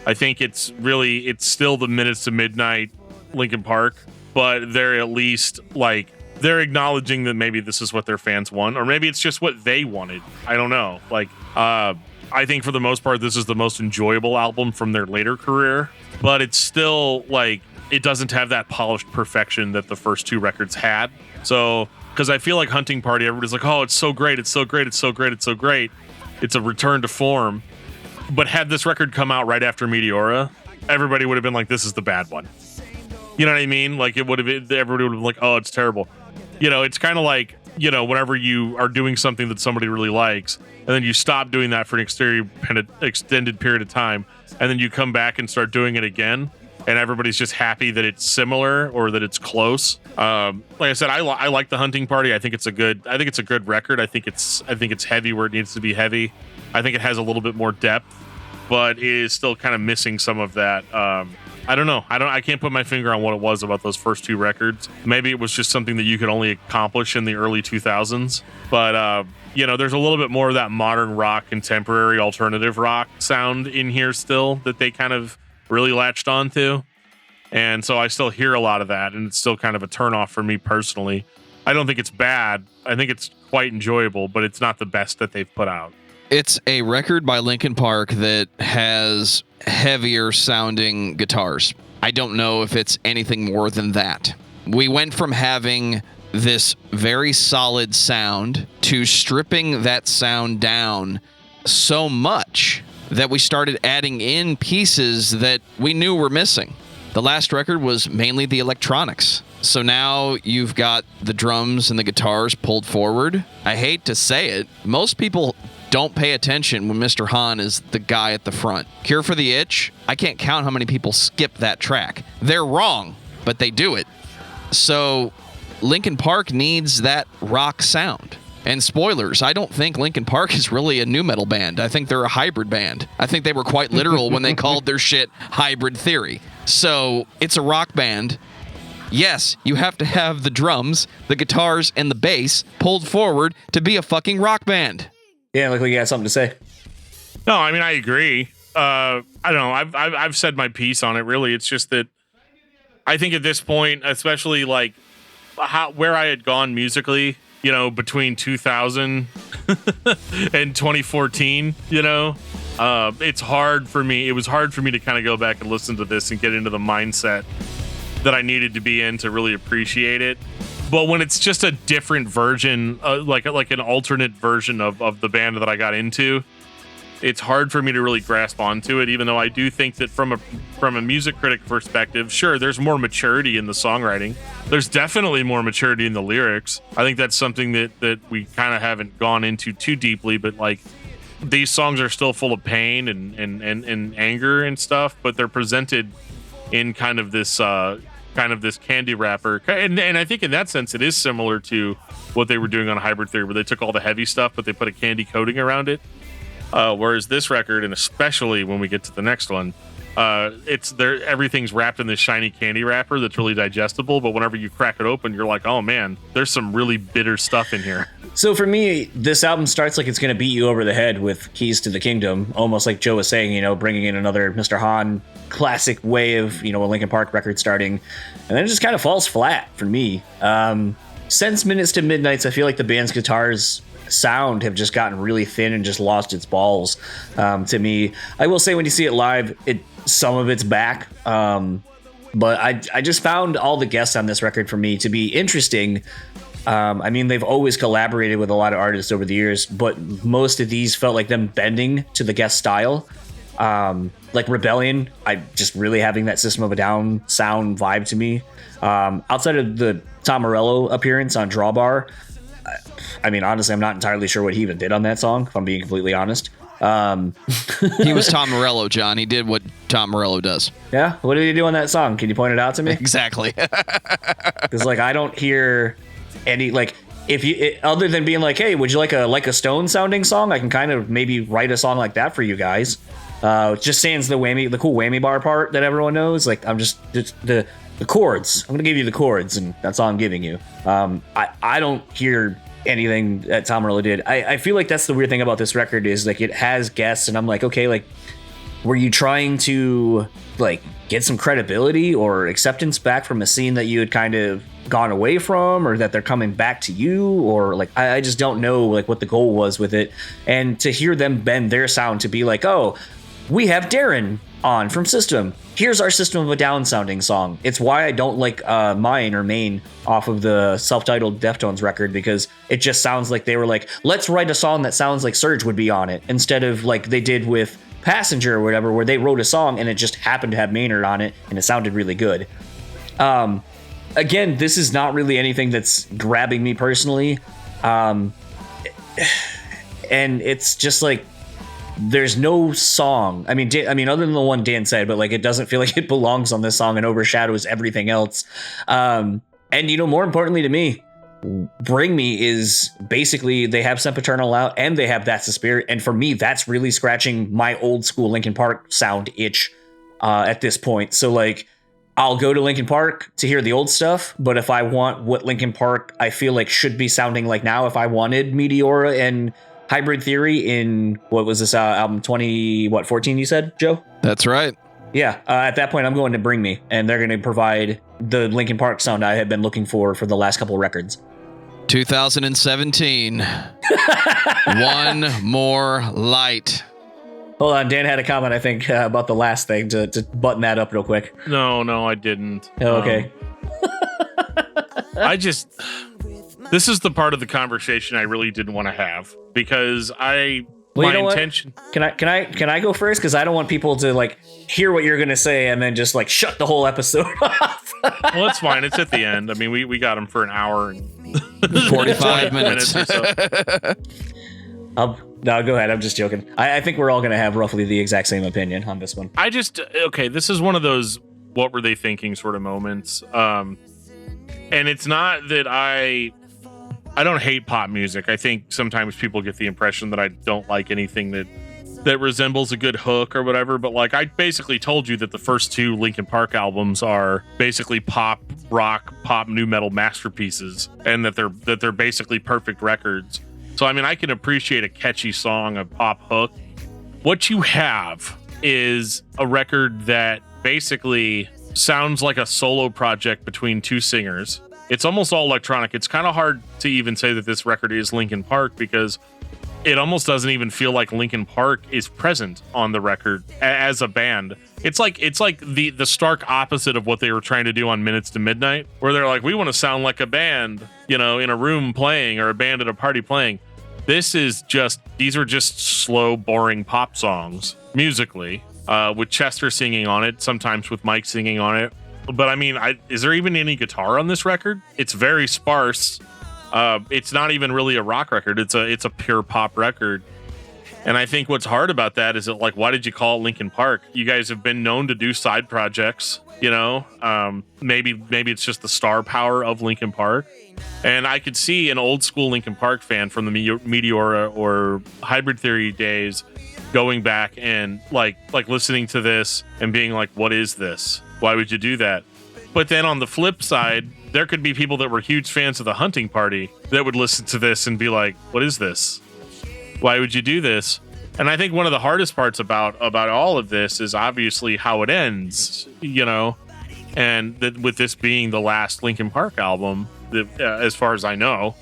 I think it's still the Minutes to Midnight Linkin Park, but they're at least like, they're acknowledging that maybe this is what their fans want, or maybe it's just what they wanted. I don't know. Like, I think for the most part, this is the most enjoyable album from their later career, but it's still like, it doesn't have that polished perfection that the first two records had. So, because I feel like Hunting Party, everybody's like, oh, it's so great, it's so great, it's so great, it's so great. It's a return to form. But had this record come out right after Meteora, everybody would have been like, this is the bad one. You know what I mean? Like, it would have been, everybody would have been like, oh, it's terrible. You know, it's kind of like, you know, whenever you are doing something that somebody really likes, and then you stop doing that for an extended period of time, and then you come back and start doing it again, and everybody's just happy that it's similar or that it's close. Like I said, I like the Hunting Party. I think it's a good record. I think it's heavy where it needs to be heavy. I think it has a little bit more depth, but it is still kind of missing some of that. I don't know. I can't put my finger on what it was about those first two records. Maybe it was just something that you could only accomplish in the early 2000s. But there's a little bit more of that modern rock, contemporary alternative rock sound in here still that they kind of really latched onto. And so I still hear a lot of that, and it's still kind of a turnoff for me personally. I don't think it's bad. I think it's quite enjoyable, but it's not the best that they've put out. It's a record by Linkin Park that has heavier sounding guitars. I don't know if it's anything more than that. We went from having this very solid sound to stripping that sound down so much that we started adding in pieces that we knew were missing. The last record was mainly the electronics. So now you've got the drums and the guitars pulled forward. I hate to say it, most people don't pay attention when Mr. Hahn is the guy at the front. Cure for the Itch, I can't count how many people skip that track. They're wrong, but they do it. So Linkin Park needs that rock sound. And spoilers, I don't think Linkin Park is really a nu metal band. I think they're a hybrid band. I think they were quite literal when they called their shit Hybrid Theory. So it's a rock band. Yes, you have to have the drums, the guitars, and the bass pulled forward to be a fucking rock band. Yeah, look like you got something to say. No, I mean, I agree. I don't know. I've said my piece on it, really. It's just that I think at this point, especially like where I had gone musically, between 2000 and 2014, it's hard for me. It was hard for me to kind of go back and listen to this and get into the mindset that I needed to be in to really appreciate it. But when it's just a different version, like an alternate version of the band that I got into, it's hard for me to really grasp onto it, even though I do think that from a music critic perspective, sure, there's more maturity in the songwriting. There's definitely more maturity in the lyrics. I think that's something that we kind of haven't gone into too deeply, but like these songs are still full of pain and anger and stuff, but they're presented in kind of this candy wrapper. And I think in that sense, it is similar to what they were doing on Hybrid Theory, where they took all the heavy stuff, but they put a candy coating around it. Whereas this record, and especially when we get to the next one, everything's wrapped in this shiny candy wrapper that's really digestible. But whenever you crack it open, you're like, oh man, there's some really bitter stuff in here. So for me, this album starts like it's going to beat you over the head with Keys to the Kingdom, almost like Joe was saying, bringing in another Mr. Hahn classic way of, a Linkin Park record starting. And then it just kind of falls flat for me. Since Minutes to Midnights, I feel like the band's guitars sound have just gotten really thin and just lost its balls to me. I will say when you see it live, some of it's back. But I just found all the guests on this record for me to be interesting. I mean, they've always collaborated with a lot of artists over the years, but most of these felt like them bending to the guest style. Like Rebellion, I just really having that System of a Down sound vibe to me. Outside of the Tom Morello appearance on Drawbar, I mean, honestly, I'm not entirely sure what he even did on that song, if I'm being completely honest. He was Tom Morello, John. He did what Tom Morello does. Yeah? What did he do on that song? Can you point it out to me? Exactly. Because, I don't hear any, other than being like, hey, would you like a Stone sounding song? I can kind of maybe write a song like that for you guys. Just sans the cool whammy bar part that everyone knows. I'm just the chords. I'm going to give you the chords, and that's all I'm giving you. I don't hear anything that Tom Morello did. I feel like that's the weird thing about this record is it has guests, and I'm like, okay, were you trying to get some credibility or acceptance back from a scene that you had kind of gone away from, or that they're coming back to you, or I just don't know what the goal was with it. And to hear them bend their sound to be like, oh, we have Darren on from System. Here's our System of a Down sounding song. It's why I don't like Mine or Main off of the self-titled Deftones record, because it just sounds like they were like, let's write a song that sounds like Surge would be on it, instead of they did with Passenger or whatever, where they wrote a song and it just happened to have Maynard on it and it sounded really good. Again, this is not really anything that's grabbing me personally. And it's just there's no song. I mean, other than the one Dan said, but like, it doesn't feel like it belongs on this song and overshadows everything else. And more importantly to me, Bring Me is basically, they have Sempiternal out and they have That's the Spirit. And for me, that's really scratching my old school Linkin Park sound itch at this point. So like, I'll go to Linkin Park to hear the old stuff, but if I want what Linkin Park I feel like should be sounding like now, if I wanted Meteora and Hybrid Theory in, what was this album, 14 you said, Joe? That's right. Yeah, at that point I'm going to Bring Me, and they're going to provide the Linkin Park sound I have been looking for the last couple of records. 2017. One More Light. Hold on, Dan had a comment, I think, about the last thing to button that up real quick. No, I didn't. Oh, okay. This is the part of the conversation I really didn't want to have, because intention. Can I go first? Because I don't want people to like hear what you're gonna say and then just like shut the whole episode off. Well, it's fine. It's at the end. I mean, we got them for an hour and 45 minutes or so. No, go ahead. I'm just joking. I think we're all gonna have roughly the exact same opinion on this one. This is one of those what were they thinking sort of moments. And it's not that I don't hate pop music. I think sometimes people get the impression that I don't like anything that resembles a good hook or whatever. But like, I basically told you that the first two Linkin Park albums are basically pop rock, pop nu metal masterpieces, and that they're basically perfect records. So I mean, I can appreciate a catchy song, a pop hook. What you have is a record that basically sounds like a solo project between two singers. It's almost all electronic. It's kind of hard to even say that this record is Linkin Park, because it almost doesn't even feel like Linkin Park is present on the record as a band. It's like the stark opposite of what they were trying to do on Minutes to Midnight, where they're like, we want to sound like a band, in a room playing, or a band at a party playing. These are just slow, boring pop songs musically, with Chester singing on it, sometimes with Mike singing on it. But I mean, is there even any guitar on this record? It's very sparse. It's not even really a rock record. It's a pure pop record. And I think what's hard about that is that, like, why did you call it Linkin Park? You guys have been known to do side projects, maybe it's just the star power of Linkin Park. And I could see an old school Linkin Park fan from the Meteora or Hybrid Theory days going back and like listening to this and being like, what is this? Why would you do that? But then on the flip side, there could be people that were huge fans of the Hunting Party that would listen to this and be like, what is this? Why would you do this? And I think one of the hardest parts about all of this is obviously how it ends, and that with this being the last Linkin Park album, as far as I know,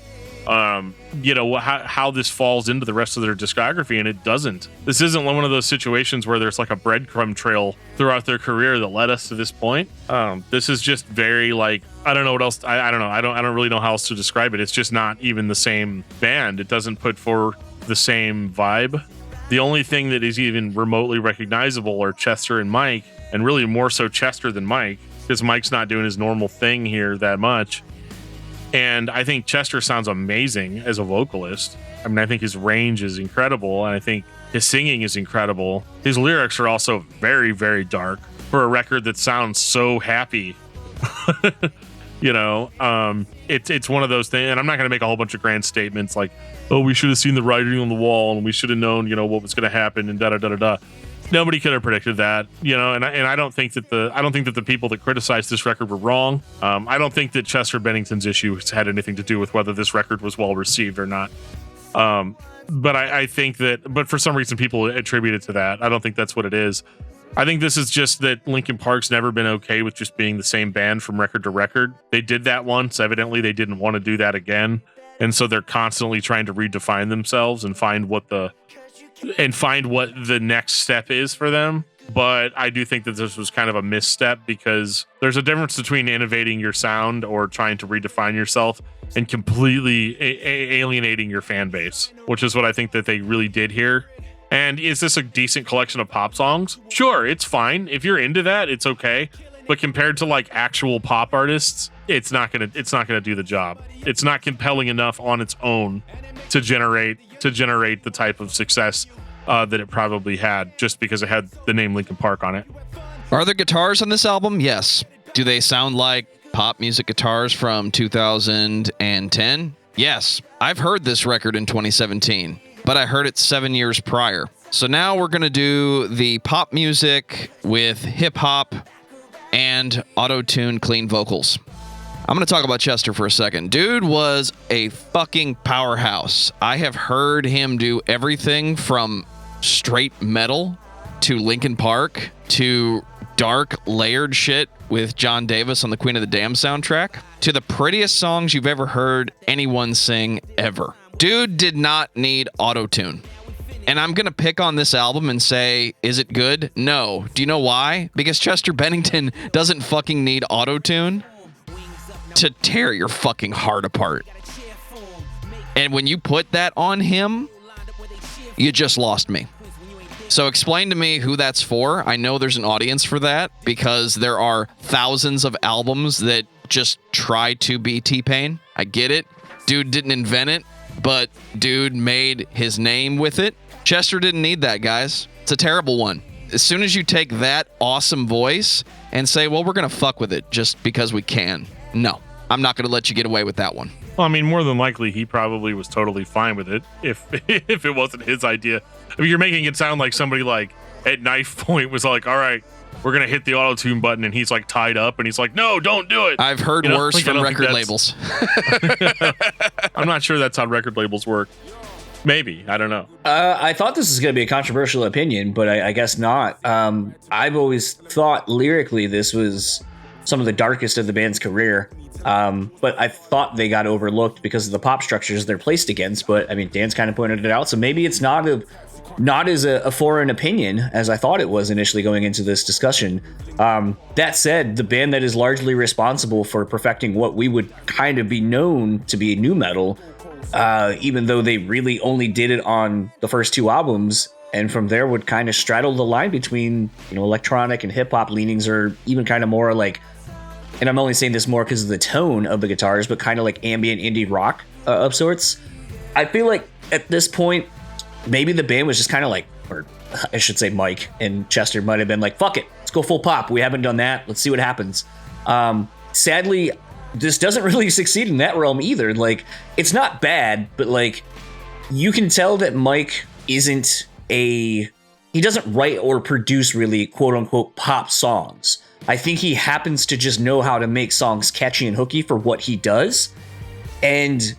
how this falls into the rest of their discography, and it doesn't. This isn't one of those situations where there's like a breadcrumb trail throughout their career that led us to this point. This is just very like, I don't know what else. I don't know. I don't really know how else to describe it. It's just not even the same band. It doesn't put forward the same vibe. The only thing that is even remotely recognizable are Chester and Mike, and really more so Chester than Mike, because Mike's not doing his normal thing here that much. And I think Chester sounds amazing as a vocalist. I mean, I think his range is incredible, and I think his singing is incredible. His lyrics are also very, very dark for a record that sounds so happy. It's one of those things, and I'm not going to make a whole bunch of grand statements like, oh, we should have seen the writing on the wall, and we should have known, what was going to happen, and da-da-da-da-da. Nobody could have predicted that, and I don't think that the people that criticized this record were wrong. I don't think that Chester Bennington's issue had anything to do with whether this record was well received or not. But I think but for some reason people attribute it to that. I don't think that's what it is. I think this is just that Linkin Park's never been okay with just being the same band from record to record. They did that once. Evidently, they didn't want to do that again, and so they're constantly trying to redefine themselves and find what the next step is for them. But I do think that this was kind of a misstep, because there's a difference between innovating your sound or trying to redefine yourself and completely alienating your fan base, which is what I think that they really did here. And is this a decent collection of pop songs? Sure, it's fine. If you're into that, it's okay. But compared to like actual pop artists, it's not gonna do the job. It's not compelling enough on its own to generate the type of success that it probably had, just because it had the name Linkin Park on it. Are there guitars on this album? Yes. Do they sound like pop music guitars from 2010? Yes. I've heard this record in 2017, but I heard it 7 years prior. So now we're going to do the pop music with hip hop and auto-tune clean vocals. I'm going to talk about Chester for a second. Dude was a fucking powerhouse. I have heard him do everything from straight metal to Linkin Park to dark layered shit with John Davis on the Queen of the Damned soundtrack to the prettiest songs you've ever heard anyone sing ever. Dude did not need auto-tune. And I'm going to pick on this album and say, is it good? No. Do you know why? Because Chester Bennington doesn't fucking need auto-tune to tear your fucking heart apart. And when you put that on him, you just lost me. So explain to me who that's for. I know there's an audience for that because there are thousands of albums that just try to be T-Pain. I get it. Dude didn't invent it, but dude made his name with it. Chester didn't need that, guys. It's a terrible one. As soon as you take that awesome voice and say, well, we're going to fuck with it just because we can. No, I'm not going to let you get away with that one. Well, I mean, more than likely, he probably was totally fine with it if it wasn't his idea. I mean, you're making it sound like somebody like at knife point was like, all right, we're going to hit the auto-tune button, and he's like tied up, and he's like, no, don't do it. I've heard worse like, from record labels. I'm not sure that's how record labels work. Maybe. I don't know. I thought this was going to be a controversial opinion, but I guess not. I've always thought lyrically this was some of the darkest of the band's career. But I thought they got overlooked because of the pop structures they're placed against. But I mean, Dan's kind of pointed it out. So maybe it's not as a foreign opinion as I thought it was initially going into this discussion. That said, the band that is largely responsible for perfecting what we would kind of be known to be nu metal, even though they really only did it on the first two albums, and from there would kind of straddle the line between, electronic and hip hop leanings, or even kind of more like, and I'm only saying this more because of the tone of the guitars, but kind of like ambient indie rock of sorts. I feel like at this point, maybe the band was just kind of like, or I should say Mike and Chester might have been like, fuck it, let's go full pop. We haven't done that. Let's see what happens. Sadly, this doesn't really succeed in that realm either. Like, it's not bad, but like, you can tell that Mike isn't he doesn't write or produce really quote unquote pop songs. I think he happens to just know how to make songs catchy and hooky for what he does. And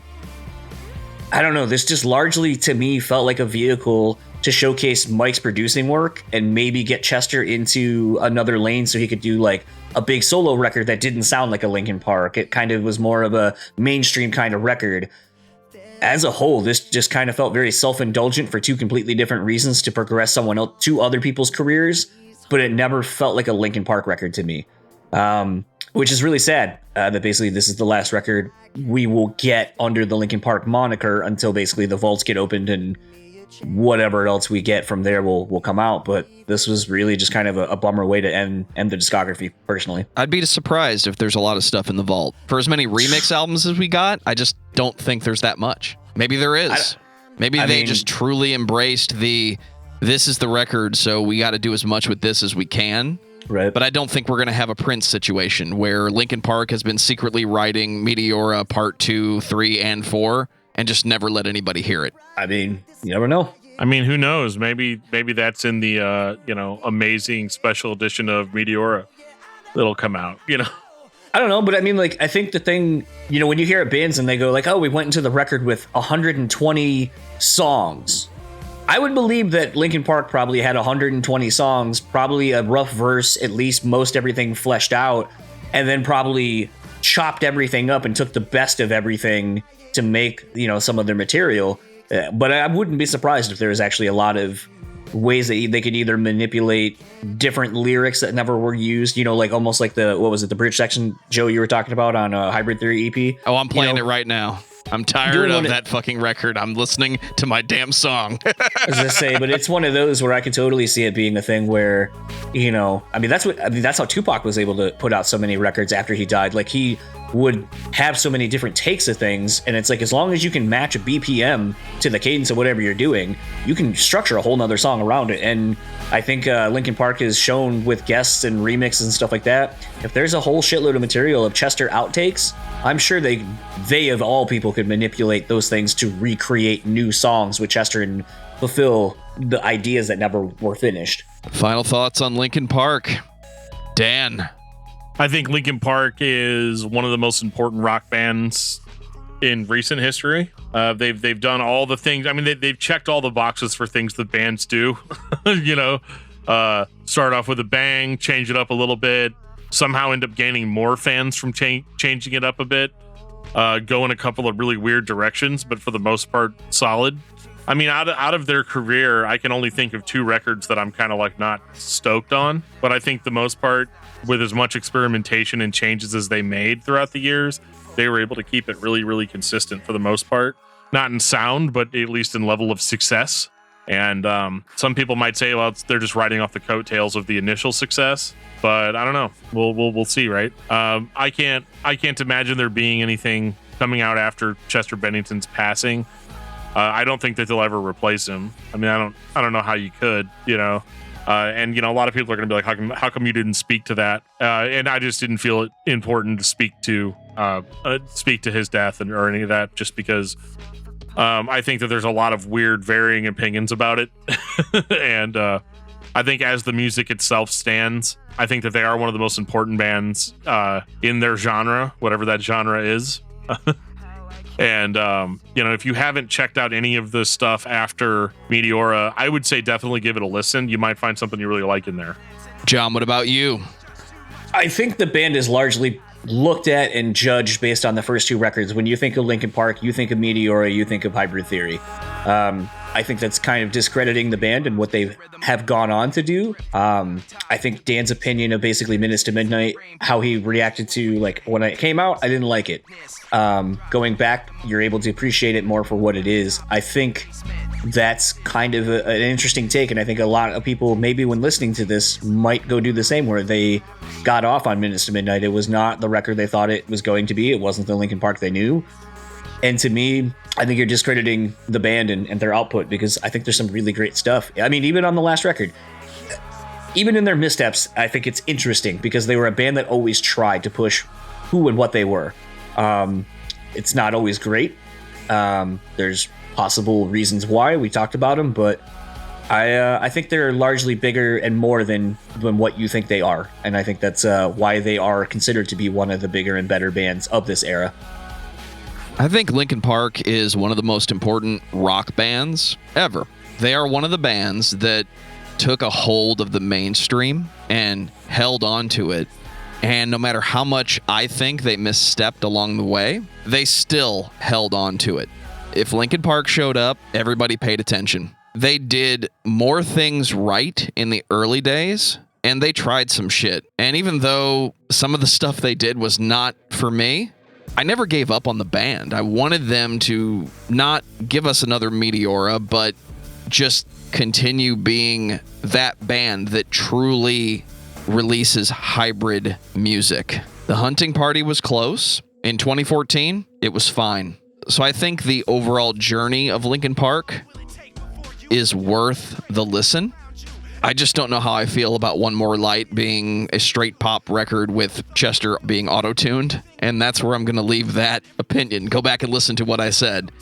I don't know, this just largely to me felt like a vehicle to showcase Mike's producing work and maybe get Chester into another lane so he could do like a big solo record that didn't sound like a Linkin Park. It kind of was more of a mainstream kind of record. As a whole, this just kind of felt very self-indulgent for two completely different reasons to progress someone else, two other people's careers, but it never felt like a Linkin Park record to me, which is really sad that basically this is the last record we will get under the Linkin Park moniker until basically the vaults get opened and whatever else we get from there will come out. But this was really just kind of a bummer way to end the discography, personally. I'd be surprised if there's a lot of stuff in the vault. For as many remix albums as we got, I just don't think there's that much. Maybe there is. Maybe they just truly embraced this is the record, so we got to do as much with this as we can. Right. But I don't think we're going to have a Prince situation where Linkin Park has been secretly writing Meteora Part 2, 3, and 4 and just never let anybody hear it. I mean, you never know. I mean, who knows? Maybe that's in the amazing special edition of Meteora that'll come out. I don't know, but I mean, like, I think the thing, when you hear bands and they go like, oh, we went into the record with 120 songs. I would believe that Linkin Park probably had 120 songs, probably a rough verse, at least most everything fleshed out, and then probably chopped everything up and took the best of everything to make, some of their material. But I wouldn't be surprised if there was actually a lot of ways that they could either manipulate different lyrics that never were used, like almost like the bridge section, Joe, you were talking about on Hybrid Theory EP. Oh, I'm playing it right now. I'm tired of that fucking record. I'm listening to my damn song. I was gonna say, but it's one of those where I could totally see it being a thing where, that's how Tupac was able to put out so many records after he died. Like he would have so many different takes of things, and it's like as long as you can match a BPM to the cadence of whatever you're doing, you can structure a whole nother song around it. And I think Linkin Park has shown with guests and remixes and stuff like that, if there's a whole shitload of material of Chester outtakes, I'm sure they of all people could manipulate those things to recreate new songs with Chester and fulfill the ideas that never were finished. Final thoughts on Linkin Park. Dan. I think Linkin Park is one of the most important rock bands in recent history. They've done all the things. I mean, they've checked all the boxes for things that bands do. Start off with a bang, change it up a little bit, somehow end up gaining more fans from changing it up a bit, go in a couple of really weird directions, but for the most part, solid. I mean, out of their career, I can only think of 2 records that I'm kind of like not stoked on, but I think the most part, with as much experimentation and changes as they made throughout the years, they were able to keep it really, really consistent for the most part. Not in sound, but at least in level of success. And some people might say, well, they're just riding off the coattails of the initial success. But I don't know. We'll see, right? I can't imagine there being anything coming out after Chester Bennington's passing. I don't think that they'll ever replace him. I mean, I don't know how you could, and a lot of people are going to be like, how come you didn't speak to that? And I just didn't feel it important to speak to his death or any of that, just because I think that there's a lot of weird varying opinions about it. And I think as the music itself stands, I think that they are one of the most important bands in their genre, whatever that genre is. And, if you haven't checked out any of the stuff after Meteora, I would say definitely give it a listen. You might find something you really like in there. John, what about you? I think the band is largely looked at and judged based on the first 2 records. When you think of Linkin Park, you think of Meteora, you think of Hybrid Theory. I think that's kind of discrediting the band and what they have gone on to do. I think Dan's opinion of basically Minutes to Midnight, how he reacted to, like, when it came out, I didn't like it. Going back, you're able to appreciate it more for what it is. I think that's kind of an interesting take, and I think a lot of people, maybe when listening to this, might go do the same, where they got off on Minutes to Midnight. It was not the record they thought it was going to be. It wasn't the Linkin Park they knew. And to me, I think you're discrediting the band and their output, because I think there's some really great stuff. I mean, even on the last record, even in their missteps, I think it's interesting because they were a band that always tried to push who and what they were. It's not always great. There's possible reasons why. We talked about them, but I think they're largely bigger and more than what you think they are. And I think that's why they are considered to be one of the bigger and better bands of this era. I think Linkin Park is one of the most important rock bands ever. They are one of the bands that took a hold of the mainstream and held on to it. And no matter how much I think they misstepped along the way, they still held on to it. If Linkin Park showed up, everybody paid attention. They did more things right in the early days, and they tried some shit. And even though some of the stuff they did was not for me, I never gave up on the band. I wanted them to not give us another Meteora, but just continue being that band that truly releases hybrid music. The Hunting Party was close. In 2014, it was fine. So I think the overall journey of Linkin Park is worth the listen. I just don't know how I feel about One More Light being a straight pop record with Chester being auto-tuned, and that's where I'm going to leave that opinion. Go back and listen to what I said.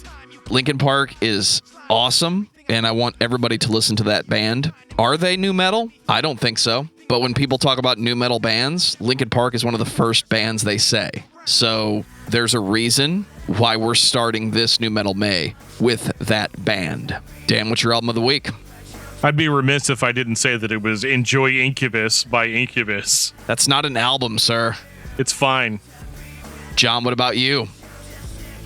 Linkin Park is awesome, and I want everybody to listen to that band. Are they nu metal? I don't think so. But when people talk about nu metal bands, Linkin Park is one of the first bands they say. So there's a reason why we're starting this Nu Metal May with that band. Dan, what's your album of the week? I'd be remiss if I didn't say that it was Enjoy Incubus by Incubus. That's not an album, sir. It's fine. John, what about you?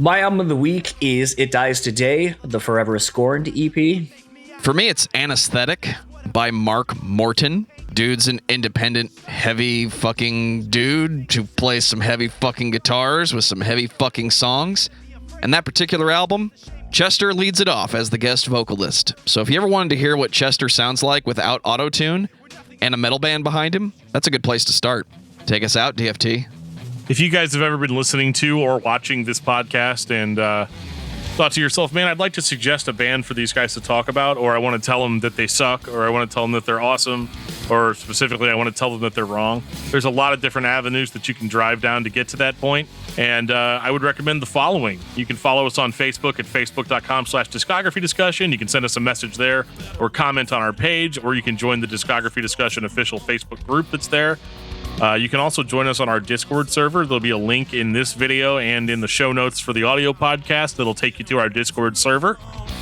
My album of the week is It Dies Today, the Forever Scorned EP. For me, it's Anesthetic by Mark Morton. Dude's an independent, heavy fucking dude who plays some heavy fucking guitars with some heavy fucking songs. And that particular album, Chester leads it off as the guest vocalist. So if you ever wanted to hear what Chester sounds like without auto-tune and a metal band behind him, that's a good place to start. Take us out, DFT. if you guys have ever been listening to or watching this podcast and thought to yourself, man, I'd like to suggest a band for these guys to talk about, or I want to tell them that they suck, or I want to tell them that they're awesome, or specifically I want to tell them that they're wrong. There's a lot of different avenues that you can drive down to get to that point. And I would recommend the following. You can follow us on Facebook at facebook.com/discography discussion. You can send us a message there or comment on our page, or you can join the Discography Discussion official Facebook group that's there. You can also join us on our Discord server. There'll be a link in this video and in the show notes for the audio podcast that'll take you to our Discord server,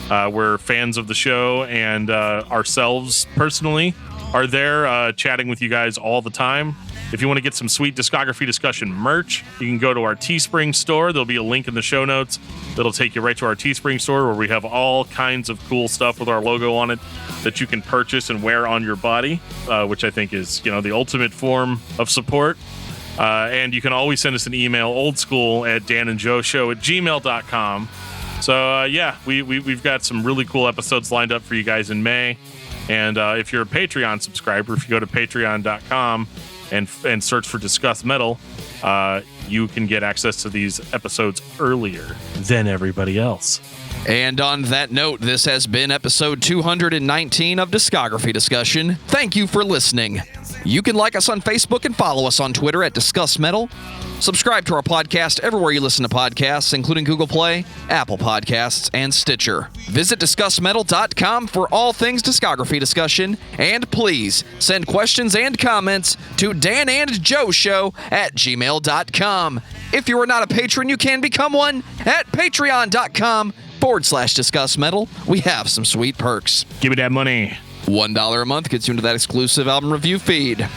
where fans of the show and ourselves personally are there chatting with you guys all the time. If you want to get some sweet Discography Discussion merch, you can go to our Teespring store. There'll be a link in the show notes that'll take you right to our Teespring store, where we have all kinds of cool stuff with our logo on it that you can purchase and wear on your body, which I think is, the ultimate form of support. And you can always send us an email, old school, at danandjoeshow@gmail.com. So, we've got some really cool episodes lined up for you guys in May. And if you're a Patreon subscriber, if you go to patreon.com and search for Discuss Metal, you can get access to these episodes earlier than everybody else. And on that note, this has been episode 219 of Discography Discussion. Thank you for listening. You can like us on Facebook and follow us on Twitter at Discuss Metal. Subscribe to our podcast everywhere you listen to podcasts, including Google Play, Apple Podcasts, and Stitcher. Visit discussmetal.com for all things discography discussion. And please send questions and comments to danandjoeshow@gmail.com. If you are not a patron, you can become one at patreon.com/discussmetal. We have some sweet perks. Give me that money. $1 a month gets you into that exclusive album review feed.